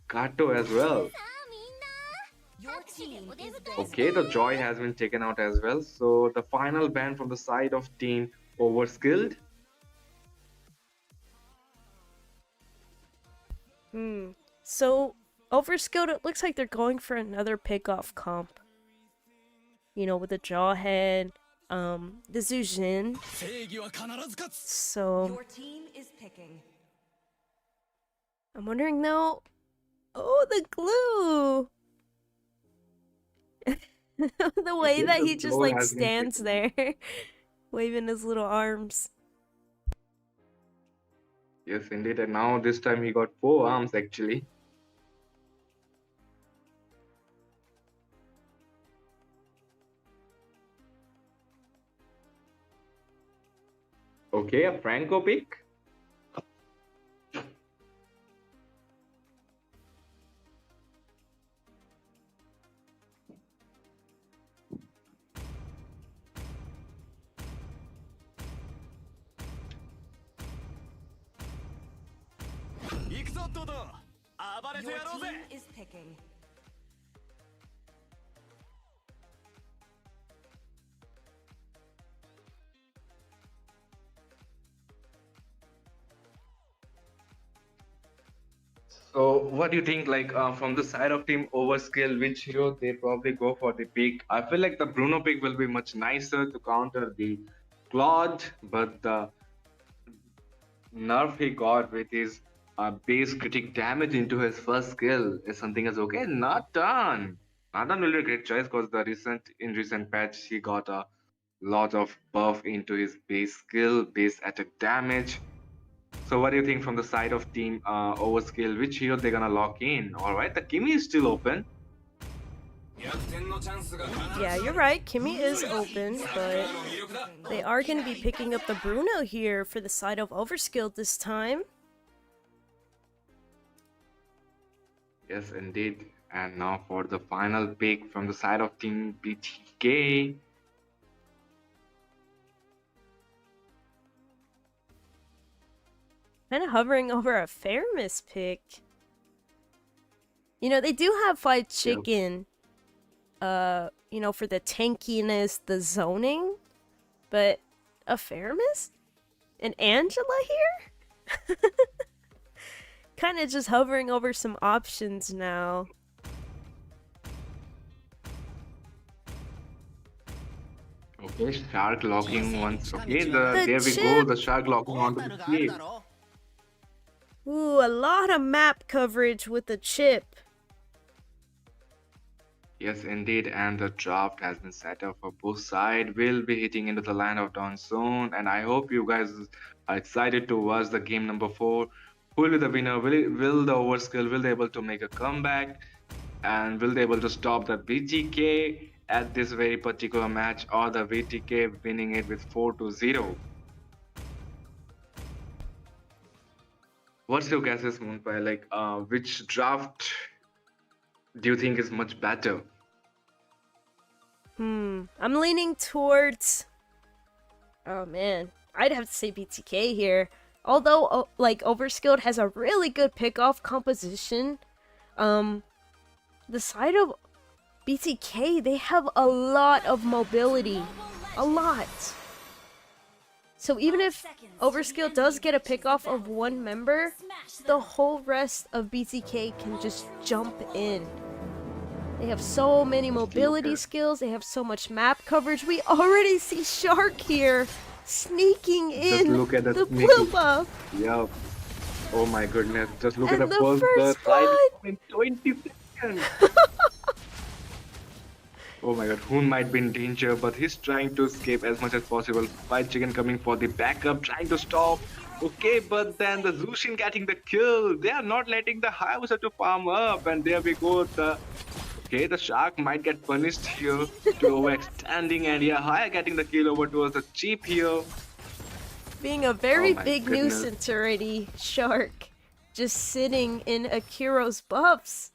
Kato as well. Your team is Okay, the Joy has been taken out as well. So the final ban from the side of Team Overskilled. So, Overskilled, it looks like they're going for another pick-off comp. You know, with the Jawhead, the Zujin. So, Your team is picking. I'm wondering though... Oh, the glue! The way that he just, like, stands there. Waving his little arms. Yes, indeed. And now this time he got 4 arms actually. Okay, a Franco pick. Your team is picking. So what do you think, like from the side of Team Overskill, which hero they probably go for the pick? I feel like the Bruno pick will be much nicer to counter the Claude, but the nerf he got with his base critic damage into his first skill is something as okay. Not done. Not done will be a great choice because in recent patch he got a lot of buff into his base skill, base attack damage. So what do you think from the side of Team Overskill? Which hero they're gonna lock in? Alright, the Kimi is still open. Yeah, you're right. Kimmy is open, but they are going to be picking up the Bruno here for the side of Overskilled this time. Yes, indeed. And now for the final pick from the side of Team BTK. Kind of hovering over a Fairness pick. You know, they do have Fried Chicken, you know, for the tankiness, the zoning, but a Fairness? And Angela here? Kind of just hovering over some options now. Okay, Shark locking once. Okay, there we go. The Shark locking onto the chip. Ooh, a lot of map coverage with the chip. Yes, indeed, and the draft has been set up for both sides. We'll be hitting into the land of dawn soon, and I hope you guys are excited to watch the game number 4. Who will be the winner? Will the Overskill will they able to make a comeback, and will they able to stop the BTK at this very particular match, or the BTK winning it with 4-0? What's your guesses, Moonpie? Like, which draft do you think is much better? I'm leaning towards. Oh man, I'd have to say BTK here. Although, like, Overskilled has a really good pickoff composition, the side of BTK, they have a lot of mobility. A lot. So even if Overskilled does get a pickoff of one member, the whole rest of BTK can just jump in. They have so many mobility skills, they have so much map coverage. We already see Shark here sneaking Just in look at the that blue sneaky. buff. Yeah. Oh my goodness. Just look at And the the first first slide blood! in 20 seconds. Oh my god, Hoon might be in danger, but he's trying to escape as much as possible. White Chicken coming for the backup, trying to stop. Okay, but then the Zushin getting the kill. They are not letting the Hayabusa to farm up, and there we go. The Shark might get punished here to overextending, and yeah, Haya getting the kill over towards the Cheap here. Being a Oh very my big goodness. nuisance already, Shark. Just sitting in Akiro's buffs.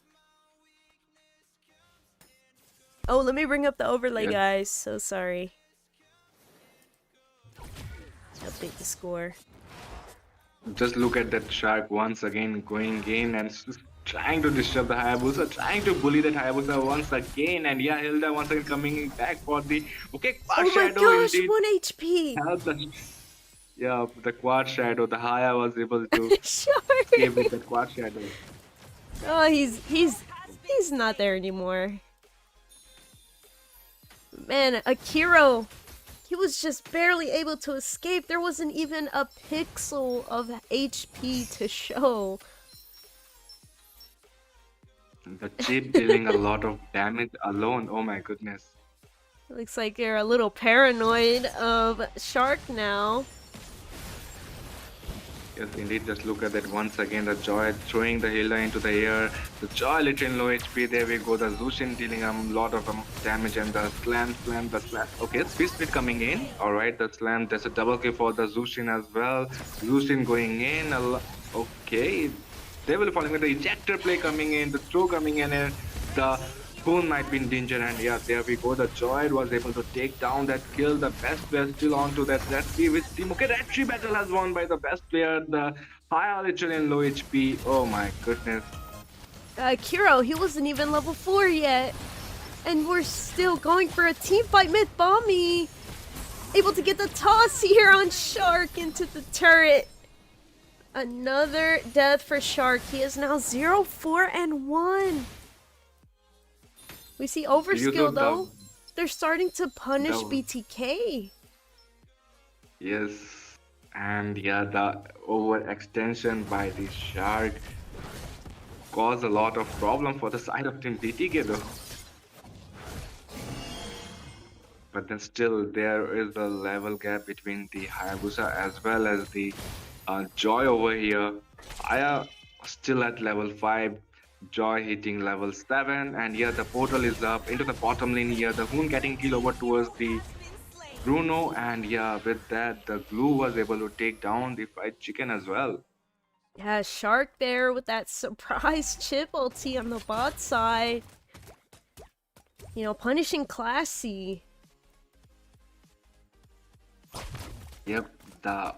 Oh, let me bring up the overlay, Yeah. guys. So sorry. Update the score. Just look at that Shark once again going in and trying to disturb the Hayabusa, trying to bully that Hayabusa once again, and yeah, Hilda once again coming back for the Quad Oh my Shadow gosh, indeed. 1 HP! Help the Quad Shadow, the Haya was able to Shark! escape with the Quad Shadow. Oh, he's not there anymore. Man, Akiro, he was just barely able to escape. There wasn't even a pixel of HP to show. The chip dealing a lot of damage alone. Oh my goodness. Looks like you're a little paranoid of Shark now. Yes, indeed. Just look at that once again. The Joy throwing the Hilda into the air. The Joy literally in low HP. There we go. The Zushin dealing a lot of damage, and the slam. Okay, speed coming in. All right, the slam. There's a double kill for the Zushin as well. Zushin going in. Okay, they will following with the ejector play coming in. The throw coming in, and the Boone might be in danger, and yeah, there we go. The Joy was able to take down that kill. The best player still on to that Red Tree, which team. Okay, Red Tree battle has won by the best player, the high literally in low HP. Oh my goodness. Akiro, he wasn't even level 4 yet. And we're still going for a team fight. Mythbommy able to get the toss here on Shark into the turret. Another death for Shark. He is now 0-4-1. We see Overskill though. They're starting to punish BTK. Yes, and yeah, the overextension by the Shark caused a lot of problem for the side of Team BTK though. But then still, there is a level gap between the Hayabusa as well as the Joy over here. Aya still at level 5. Joy hitting level 7, and here the portal is up into the bottom lane here. The Hoon getting kill over towards the Bruno, and yeah, with that, the Glue was able to take down the Fried Chicken as well. Yeah, Shark there with that surprise chip ulti on the bot side. You know, punishing Classy. Yep, the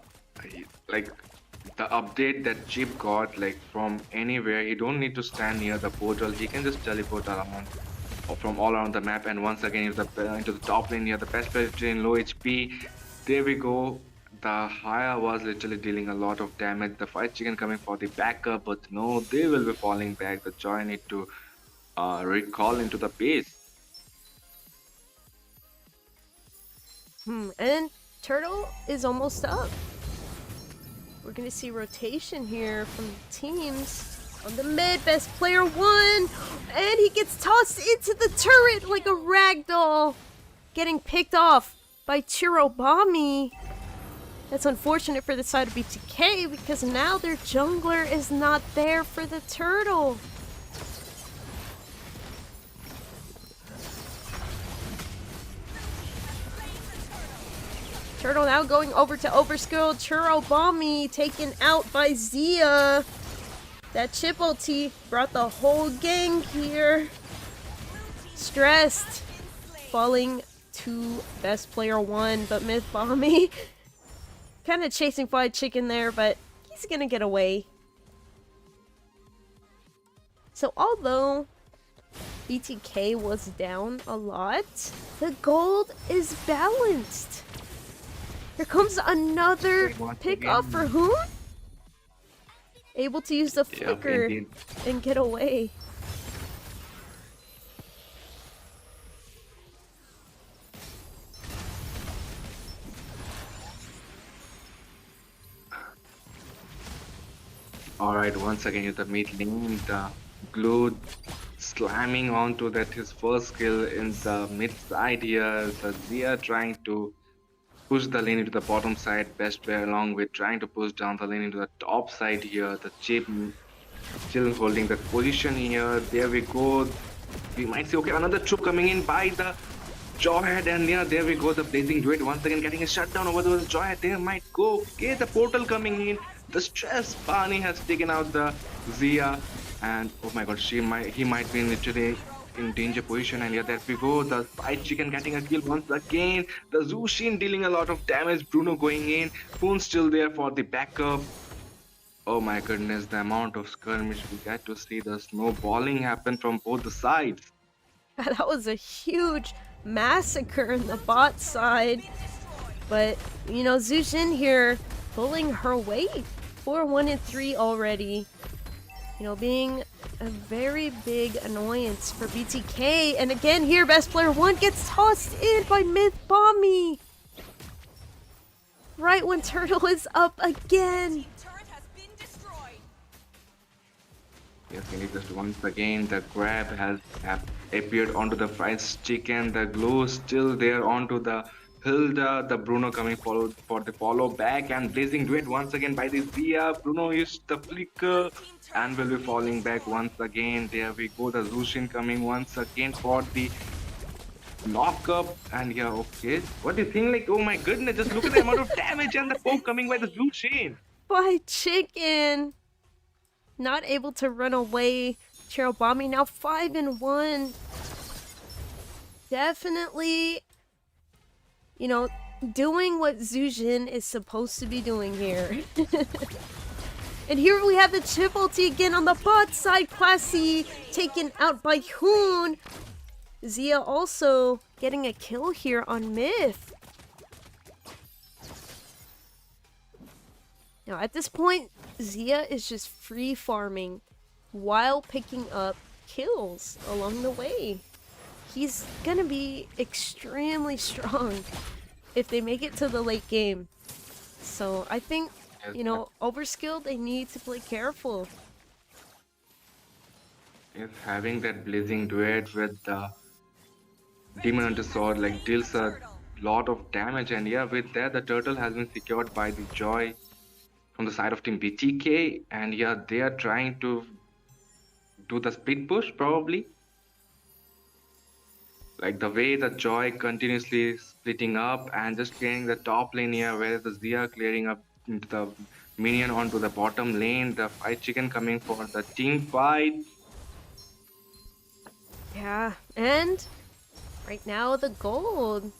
update that Chip got, like from anywhere, he don't need to stand near the portal. He can just teleport around or from all around the map. And once again, into the top lane here, the best player in low HP. There we go. The Haya was literally dealing a lot of damage. The Fight Chicken coming for the backup, but no, they will be falling back. The Joy need to recall into the base. And Turtle is almost up. We're gonna see rotation here from teams. On the mid, best player won! And he gets tossed into the turret like a ragdoll. Getting picked off by Chirobami. That's unfortunate for the side of BTK because now their jungler is not there for the turtle. Turtle now going over to Overskilled. Churro Bomby taken out by Zia. That chip ulti brought the whole gang here. Stressed. Falling to best player 1, but Mlbb kind of chasing fried chicken there, but he's gonna get away. So although BTK was down a lot, the gold is balanced. Here comes another pickup for whom? Able to use the flicker and get away. Alright, once again with the mid lane, the glue slamming onto that his first skill in the mid side here. The Zia trying to push the lane into the bottom side, best player along with trying to push down the lane into the top side here. The chip still holding that position here. There we go. We might see, okay, another troop coming in by the Jawhead, and yeah, there we go. The blazing duet once again getting a shutdown over the Jawhead. There might go. Okay, the portal coming in. The stress Barney has taken out the Zia, and oh my god, he might be literally in danger position, and yeah, there we go. The Fight Chicken getting a kill once again. The Zushin dealing a lot of damage. Bruno going in. Poon still there for the backup. Oh my goodness, the amount of skirmish we get to see, the snowballing happen from both the sides. That was a huge massacre in the bot side. But, you know, Zushin here pulling her weight. 4-1-3 already. You know, being a very big annoyance for BTK. And again here, best player 1 gets tossed in by Mlbb. Right when Turtle is up again. Yes, and just once again, the grab has appeared onto the fried chicken. The glue still there onto the Hilda. The Bruno coming for the follow back, and blazing duet once again by the Zia. Bruno used the flicker and will be falling back once again. There we go. The Zushin coming once again for the lockup, and yeah, okay. What do you think? Like, oh my goodness, just look at the amount of damage and the poke coming by the Zushin. By chicken. Not able to run away. Cheryl Bomby now 5-1. Definitely, you know, doing what Zushin is supposed to be doing here. And here we have the chip ulti again on the bot side. Classy taken out by Hoon. Zia also getting a kill here on Myth. Now at this point, Zia is just free farming while picking up kills along the way. He's gonna be extremely strong if they make it to the late game. So I think, you know, Overskilled, they need to play careful. Yes, having that blazing duet with the Demon Hunter Sword like deals a lot of damage, and yeah, with that the turtle has been secured by the Joy from the side of team BTK, and yeah, they are trying to do the split push probably. Like the way the Joy continuously splitting up and just clearing the top lane here, where the Zia clearing up into the minion onto the bottom lane. The Fight Chicken coming for the team fight. Yeah, and right now the gold.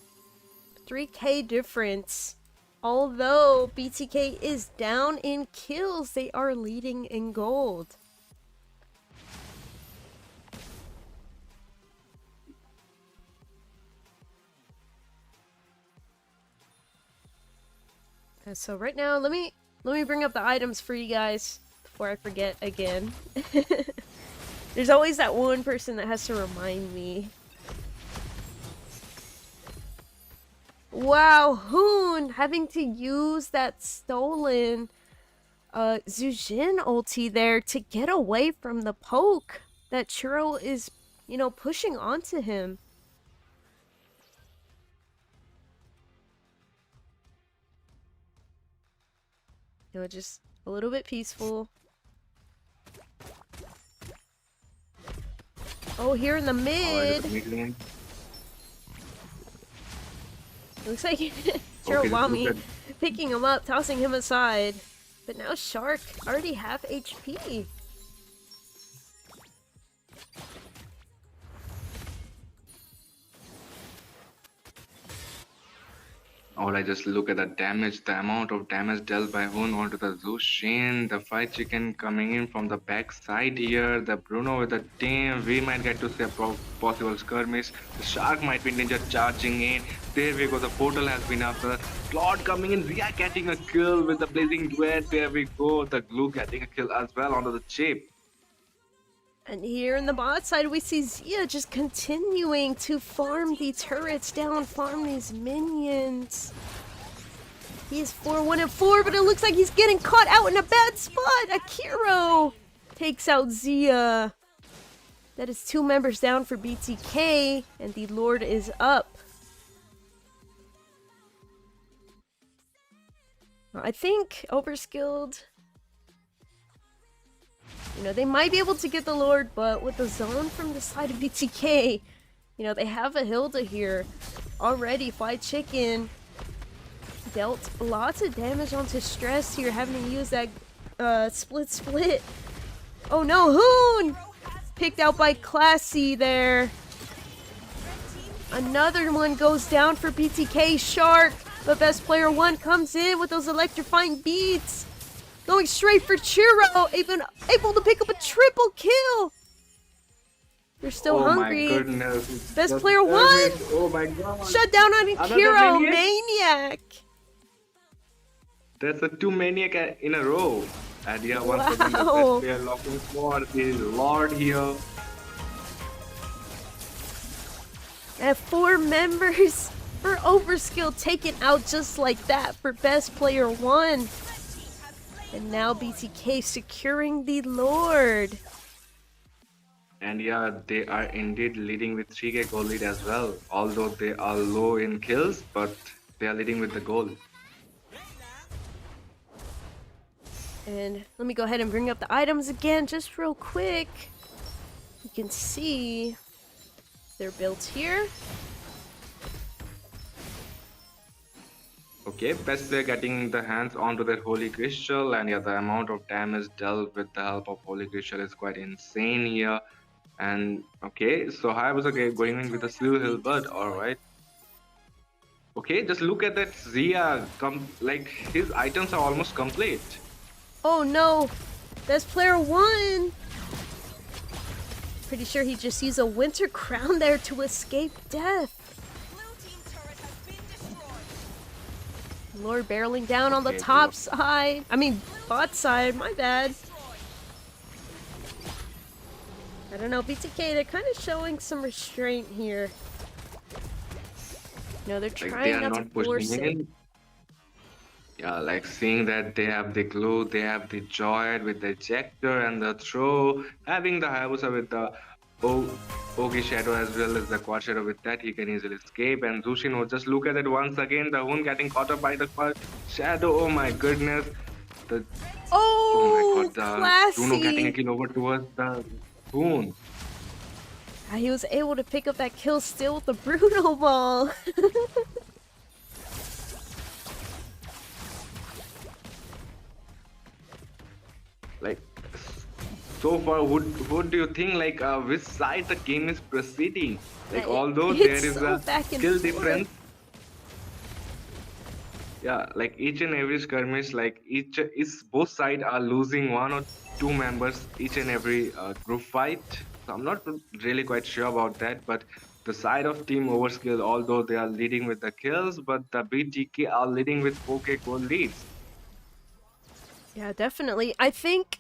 3k difference. Although BTK is down in kills, they are leading in gold. So right now, let me bring up the items for you guys before I forget again. There's always that one person that has to remind me. Wow, Hoon having to use that stolen Zushin ulti there to get away from the poke that Churro is, you know, pushing onto him. You know, just a little bit peaceful. Oh, here in the mid. Looks like Okay, just look Chirowami at picking him up, tossing him aside. But now Shark already half HP. Alright, just look at the damage, the amount of damage dealt by Hoon onto the Zushin, the fried chicken coming in from the back side here, the Bruno with the team, we might get to see a possible skirmish, the Shark might be ninja charging in, there we go, the portal has been up, the Claude coming in, Zia getting a kill with the blazing duet, there we go, the Glue getting a kill as well onto the chip. And here in the bot side, we see Zia just continuing to farm the turrets down, farm these minions. He is 4-1-4, but it looks like he's getting caught out in a bad spot. Akiro takes out Zia. That is 2 members down for BTK, and the Lord is up. I think Overskilled, they might be able to get the Lord, but with the zone from the side of BTK, they have a Hilda here. Already, Fried Chicken dealt lots of damage onto Stress here, having to use that split. Oh no, Hoon! Picked out by Classy there. Another one goes down for BTK. Shark, but Best Player 1 comes in with those electrifying beats. Going straight for Chiro, even able to pick up a triple kill. They're still hungry. Oh my goodness. Best Player 1! Oh my god. Shut down on Another Akiro, maniac? maniac! That's a 2 maniac in a row. And yeah, once again, the Wow. best player locking for the Lord here. And 4 members for Overskill taken out just like that for Best Player 1. And now BTK securing the Lord. And yeah, they are indeed leading with 3k goal lead as well. Although they are low in kills, but they are leading with the goal. And let me go ahead and bring up the items again just real quick. You can see they're built here. Okay, best player getting the hands onto their Holy Crystal, and yeah, the amount of damage dealt with the help of Holy Crystal is quite insane here. And okay, so Hayabusa going in with a Slew Hill Bird, alright. Okay, just look at that Zia, like his items are almost complete. Oh no! Best Player 1! Pretty sure he just used a Winter Crown there to escape death. Lord barreling down on the Okay, top side. I mean, bot side, my bad. I don't know, BTK, they're kind of showing some restraint here. No, they're Like trying they are not to not force pushing it. in. Yeah, like seeing that they have the glue, they have the joy with the ejector and the throw, having the Hayabusa with the Ogi Shadow as well as the Quad Shadow, with that he can easily escape. And Zushin, oh, just look at it once again, the Hoon getting caught up by the Quad Shadow, oh my goodness. Oh my god, the Bruno getting a Classy! kill over towards the Hoon. He was able to pick up that kill still with the Bruno Ball. Like, so far, what do you think, like, which side the game is proceeding? Like, although there It's is so a back and skill forth. difference, yeah, like each and every skirmish, like each is both sides are losing 1 or 2 members each and every group fight. So I'm not really quite sure about that, but the side of Team Overskill, although they are leading with the kills, but the BTK are leading with 4k goal leads. Yeah, definitely. I think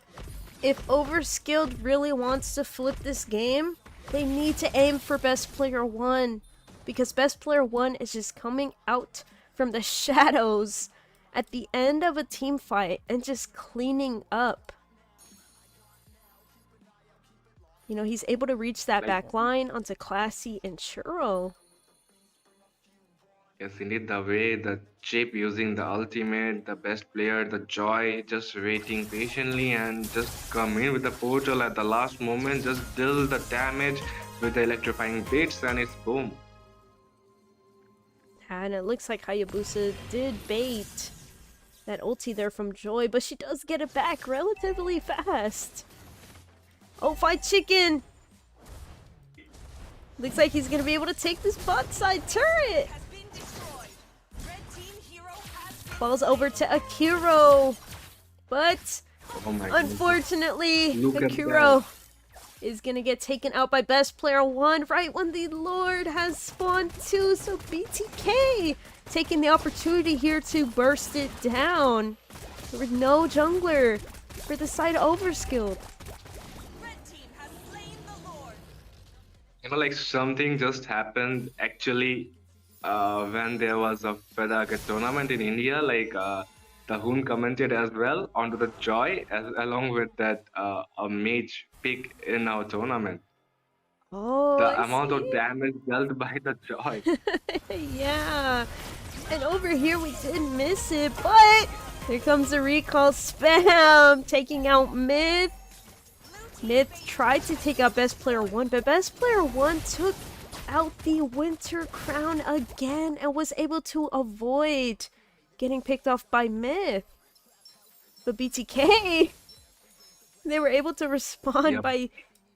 if Overskilled really wants to flip this game, they need to aim for Best Player 1. Because Best Player 1 is just coming out from the shadows at the end of a team fight and just cleaning up. He's able to reach that back line onto Classy and Churro. Yes, indeed, the way the chip using the ultimate, the best player, the joy, just waiting patiently and just come in with the portal at the last moment, just deal the damage with the electrifying bits, and it's boom. And it looks like Hayabusa did bait that ulti there from Joy, but she does get it back relatively fast. Oh, fight chicken! Looks like he's gonna be able to take this bot side turret! Has been destroyed. Red team hero has Falls over to Akiro, but Oh my goodness. unfortunately, Look at Akiro is gonna get taken out by best player 1 right when the Lord has spawned 2. So BTK taking the opportunity here to burst it down. There was no jungler for the side Overskilled. red team has slain the Lord. You know, like something just happened actually when there was a Fedaka tournament in India. Like the Hoon commented as well onto the Joy along with that a mage pick in our tournament. Oh, The I amount of see. damage dealt by the Joy. Yeah. And over here we did miss it, but here comes the recall spam taking out Myth. Myth tried to take out best player 1, but best player 1 took out the winter crown again and was able to avoid getting picked off by Myth. But BTK, they were able to respond Yep. by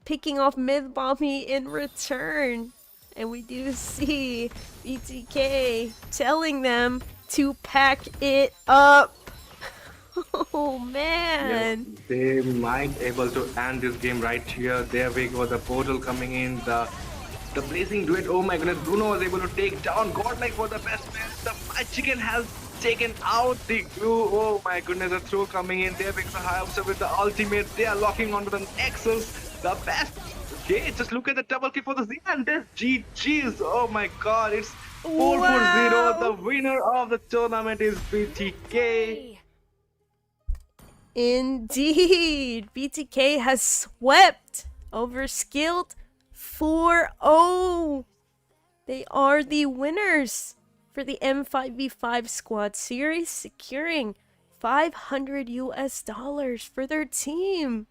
picking off Myth Bomby in return. And we do see BTK telling them to pack it up. Oh man. Yes, they might able to end this game right here. There we go, the portal coming in, the blazing duet. Oh my goodness, Bruno was able to take down Godlike for the best man. The fried chicken has taken out the glue. Oh my goodness, the throw coming in. There we go, Hayabusa with the ultimate. They are locking onto the Nexus. The best. Okay, just look at the double kill for the Z and there's GG's. Oh my god, it's 4-4-0. Wow. The winner of the tournament is BTK. Indeed, BTK has swept Overskilled 4-0. They are the winners for the M5V5 squad series, securing $500 for their team.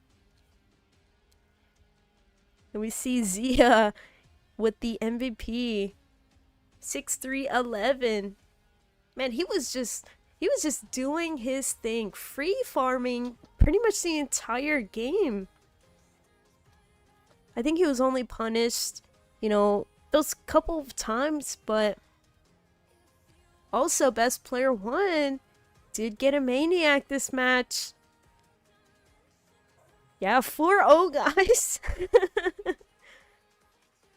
And we see Zia with the MVP, 6311. Man, he was just doing his thing, free farming pretty much the entire game. I think he was only punished, those couple of times, but also best player 1 did get a maniac this match. Yeah, 4-0 guys.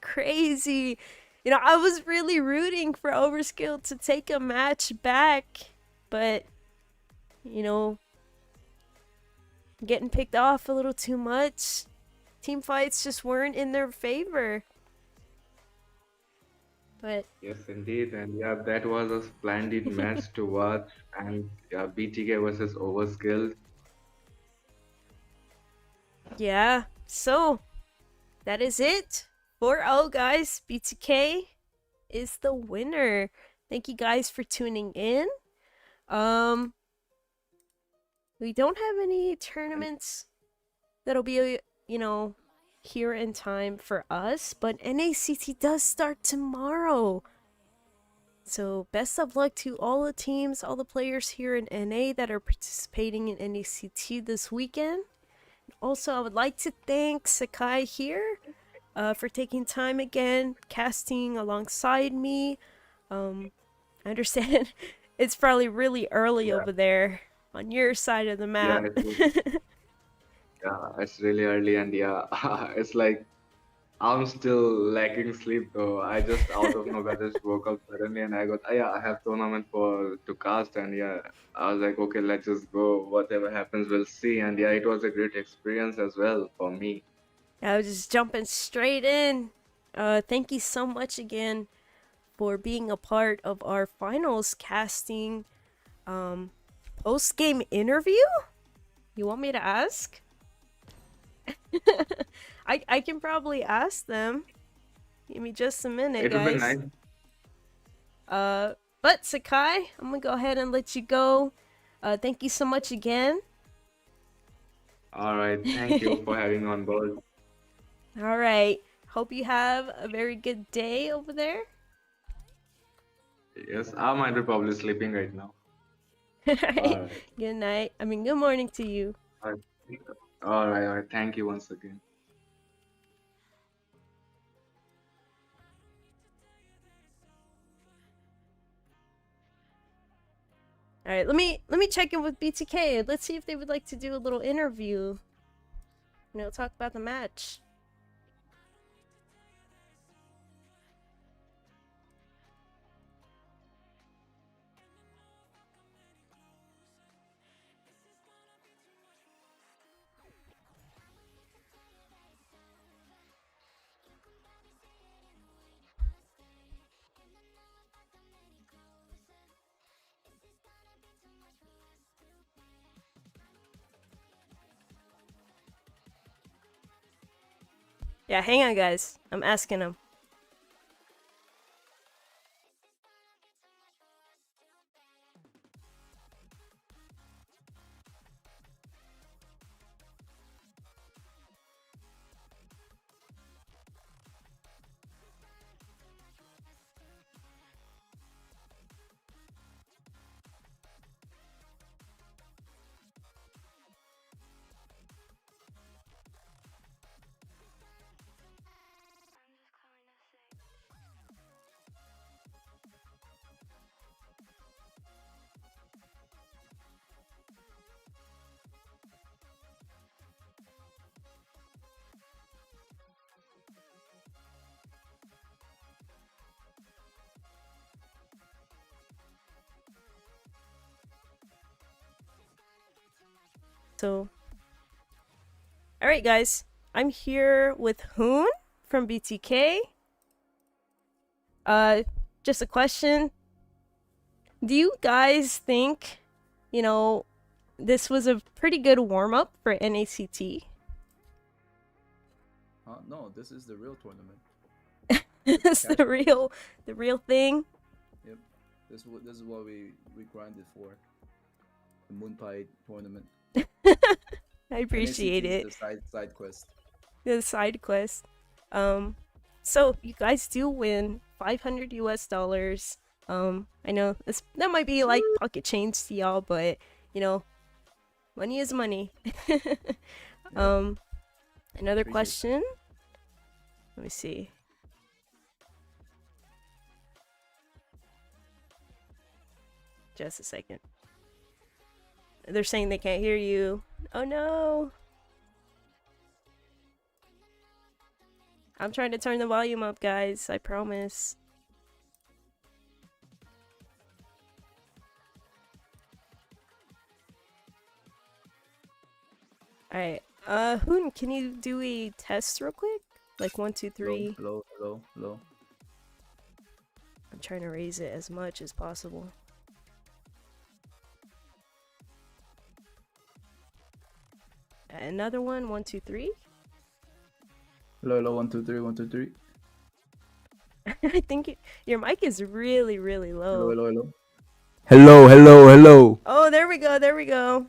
Crazy. I was really rooting for Overskilled to take a match back, but getting picked off a little too much. Team fights just weren't in their favor. But Yes, indeed, and yeah, that was a splendid match to watch. And yeah, BTK versus Overskilled. yeah, so that is it. 4-0 guys. BTK is the winner. Thank you guys for tuning in. We don't have any tournaments that'll be, here in time for us, but NACT does start tomorrow. So best of luck to all the teams, all the players here in NA that are participating in NACT this weekend. Also, I would like to thank Sakai here for taking time again, casting alongside me. I understand it's probably really early over there on your side of the map. Yeah, it's really early, and yeah, it's like I'm still lacking sleep though. I just out of nowhere just woke up suddenly, and I got, yeah, I have tournament to cast, and yeah, I was like, okay, let's just go. Whatever happens, we'll see. And yeah, it was a great experience as well for me. I was just jumping straight in. Thank you so much again for being a part of our finals casting post-game interview. You want me to ask? I can probably ask them. Give me just a minute, It would be guys. nice. But Sakai, I'm gonna go ahead and let you go. Thank you so much again. All right, thank you for having me on board. All right. Hope you have a very good day over there. Yes, I might be probably sleeping right now. Alright. Alright. Good night. I mean, good morning to you. Alright. Thank you once again. All right, let me check in with BTK. Let's see if they would like to do a little interview. Talk about the match. Yeah, hang on, guys. I'm asking them. So, all right, guys. I'm here with Hoon from BTK. Just a question. Do you guys think, this was a pretty good warm-up for NACT? No, this is the real tournament. It's the real thing. Yep, this is what we grinded for. The Moonpie tournament. I appreciate NACT it. is the side quest. The side quest. So you guys do win $500 US. I know that might be like pocket change to y'all, but money is money. Another Appreciate question. Let me see. Just a second. They're saying they can't hear you. Oh no. I'm trying to turn the volume up, guys. I promise. Alright. Hoon, can you do a test real quick? Like 1, 2, 3. Hello. I'm trying to raise it as much as possible. Another one. 1, 2, 3. Hello, 1, 2, 3, 1, 2, 3. I think your mic is really, really low. Hello. Oh, there we go.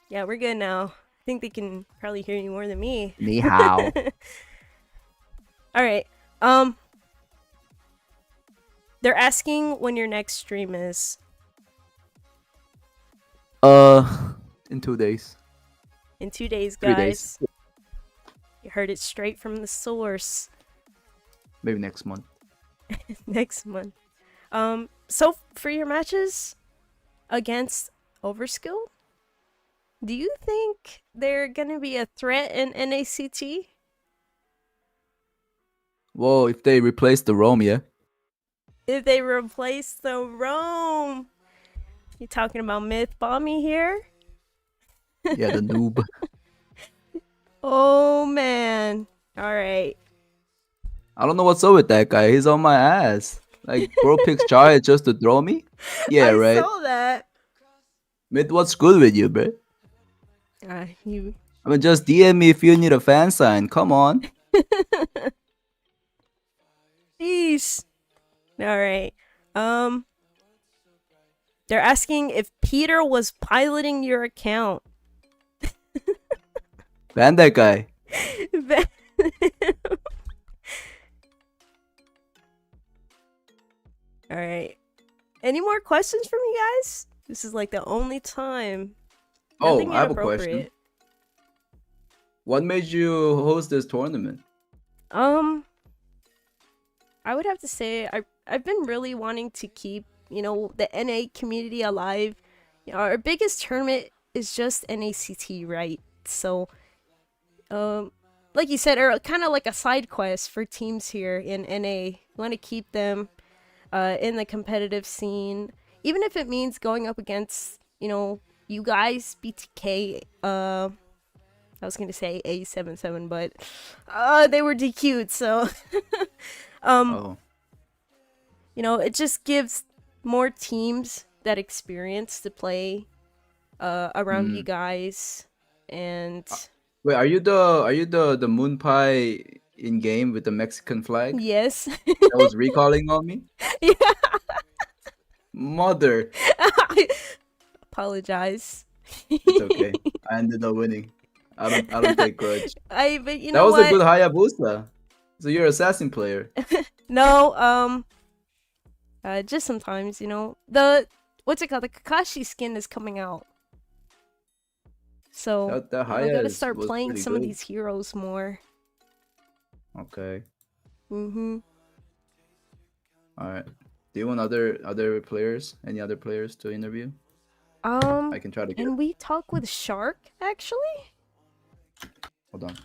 Yeah, we're good now. I think they can probably hear you more than me. Ni hao. Alright. They're asking when your next stream is. In 2 days. In 2 days, 3 guys. days. You heard it straight from the source. Maybe next month. Next month. So for your matches against Overskilled, do you think they're gonna be a threat in NACT? Whoa, if they replace the Rome, yeah. If they replace the Rome, you talking about Mlbb here? Yeah, the noob. Oh man! All right. I don't know what's up with that guy. He's on my ass. Like, bro picks Charlie just to throw me? Yeah, right. I saw that. Mid, what's good with you, bro? You. I mean, just DM me if you need a fan sign. Come on. Jeez. All right. They're asking if Peter was piloting your account. Ban that guy. All right. Any more questions from you guys? This is like the only time. Oh, Nothing I have a question. inappropriate. What made you host this tournament? I would have to say I've been really wanting to keep, the NA community alive. Our biggest tournament is just NACT, right? So, like you said, are kind of like a side quest for teams here in NA. We want to keep them in the competitive scene, even if it means going up against, you guys, BTK. I was gonna say A77, but they were DQ'd, so Oh. it just gives more teams that experience to play around you guys. And Wait, are you the moon pie in game with the Mexican flag yes. that was recalling on me? Yeah. Mother. I apologize. It's okay. I ended up winning. I don't take grudge. But you That know was what? a good Hayabusa. So you're assassin player. No, just sometimes, the what's it called? The Kakashi skin is coming out. So That I Haya gotta start was playing pretty some of good. these heroes more. Okay. Mm-hmm. All right. Do you want other players? Any other players to interview? I can try to get. Can we talk with Shark, actually? Hold on.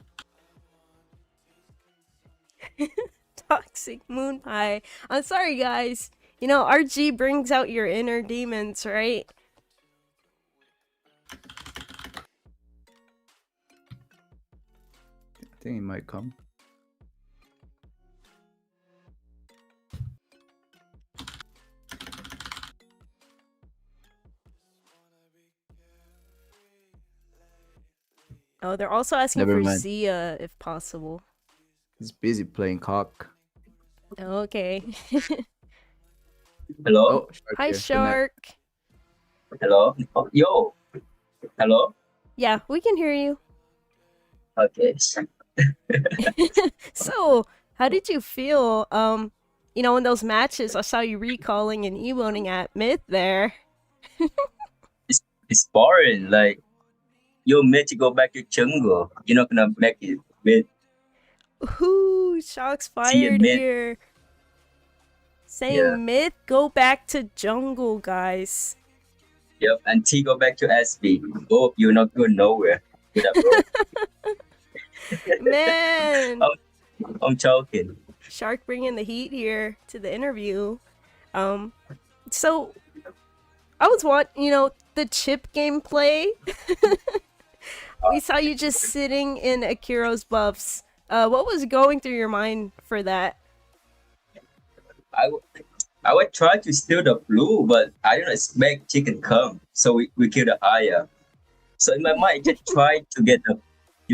Toxic Moon Pie. I'm sorry, guys. RG brings out your inner demons, right? I think he might come. Oh, they're also asking Never for mind. Zia, if possible. He's busy playing cock. Okay. Hello? Oh, Shark Hi, here. Good night. Shark. Hello? Oh, yo! Hello? Yeah, we can hear you. Okay. So, how did you feel, in those matches? I saw you recalling and emoting at mid there. It's boring. Like, you're meant to go back to jungle. You're not gonna make it mid. Ooh, shots See you fired mid. here. Saying Yeah. mid, go back to jungle, guys. Yep. And T go back to SB. Both you're not going nowhere. With that, bro. Man, I'm joking. Shark bringing the heat here to the interview. So I was the chip gameplay. We saw you just sitting in Akiro's buffs. What was going through your mind for that? I would try to steal the blue, but I didn't expect chicken come. So we killed the Aya. So in my mind, I just tried to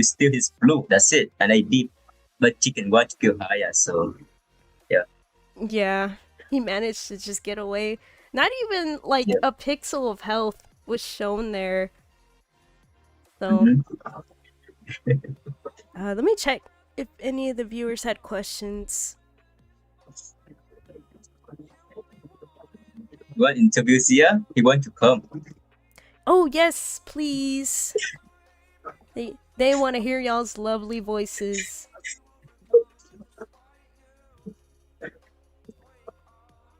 steal his blue. That's it. And I did. But chicken want to kill Aya, so Yeah, he managed to just get away. Not even like Yeah. a pixel of health was shown there. So, Mhm. let me check if any of the viewers had questions. You want to interview Zia? He want to come. Oh yes, please. They want to hear y'all's lovely voices.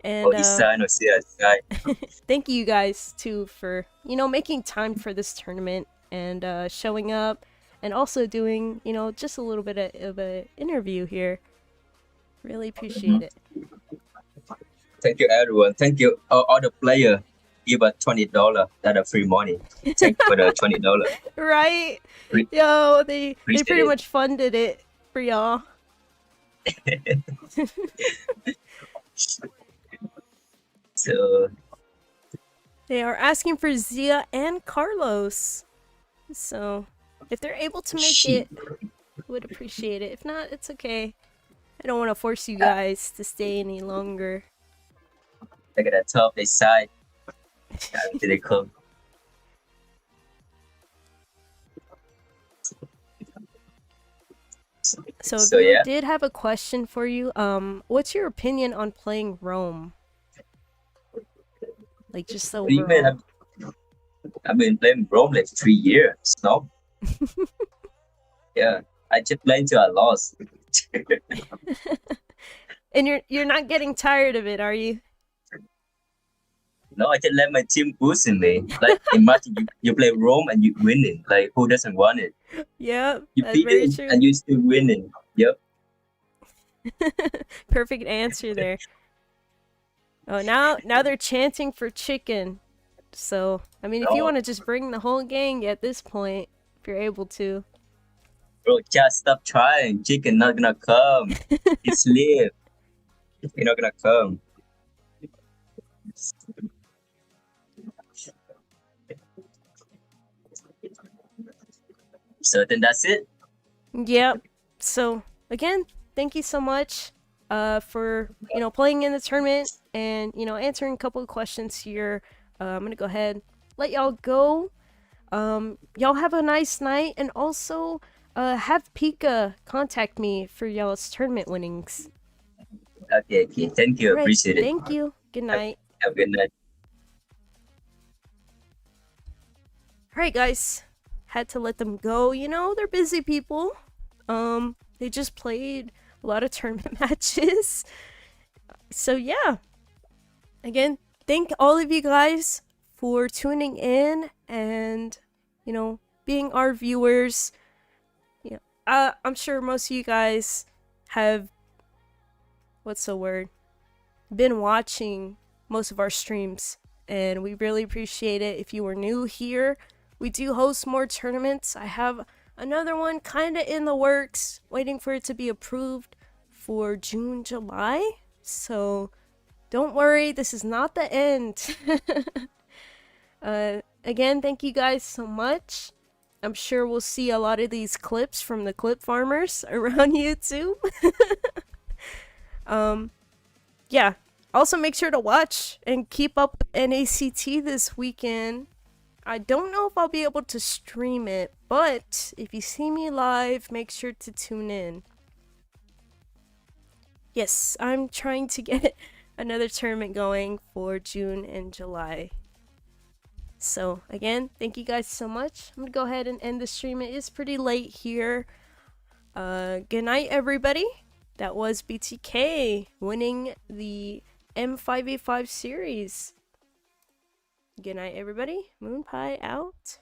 And Or his son or Zia's side. thank you guys too for making time for this tournament and showing up and also doing just a little bit of an interview here. Really appreciate it. Thank you, everyone. Thank you, all the players. Give us $20. That are free money. Thank you for the $20. Right? Pre- Yo, they appreciate pretty it. much funded it for y'all. So They are asking for Zia and Carlos. So, if they're able to make shit. it, would appreciate it. If not, it's okay. I don't want to force you guys to stay any longer. Look at the top, they side. Until they come. So, So, Viewer yeah. did have a question for you. What's your opinion on playing Rome? Like just What do you mean? overall. I've been playing Rome like 3 years. No? Yeah. I just played until I lost. And you're not getting tired of it, are you? No, I just let my team boosting me. Like imagine you play Rome and you winning. Like who doesn't want it? Yep, You that's beat very it true. and you still winning. Yep. Perfect answer there. Oh, now they're chanting for chicken. So, I mean, if you No, want to just bring the whole gang at this point, if you're able to. bro, just stop trying. Chicken not gonna come. He sleep. You're not gonna come. So then that's it. Yep. So, again, thank you so much for, playing in the tournament and, answering a couple of questions here. I'm going to go ahead, let y'all go. Y'all have a nice night, and also have Pika contact me for y'all's tournament winnings. Okay. Thank you. All right. Appreciate it. Thank you. Good night. Have a good night. All right, guys. Had to let them go. They're busy people. They just played a lot of tournament matches. So yeah. Again, thank all of you guys for tuning in and, being our viewers. I'm sure most of you guys have, been watching most of our streams, and we really appreciate it. If you were new here, we do host more tournaments. I have another one kind of in the works, waiting for it to be approved for June, July. So don't worry, this is not the end. Again, thank you guys so much. I'm sure we'll see a lot of these clips from the clip farmers around YouTube. Yeah. Also, make sure to watch and keep up with NACT this weekend. I don't know if I'll be able to stream it, but if you see me live, make sure to tune in. Yes, I'm trying to get another tournament going for June and July. So, again, thank you guys so much. I'm going to go ahead and end the stream. It is pretty late here. Good night, everybody. That was BTK winning the M5V5 series. Good night, everybody. Moonpie out.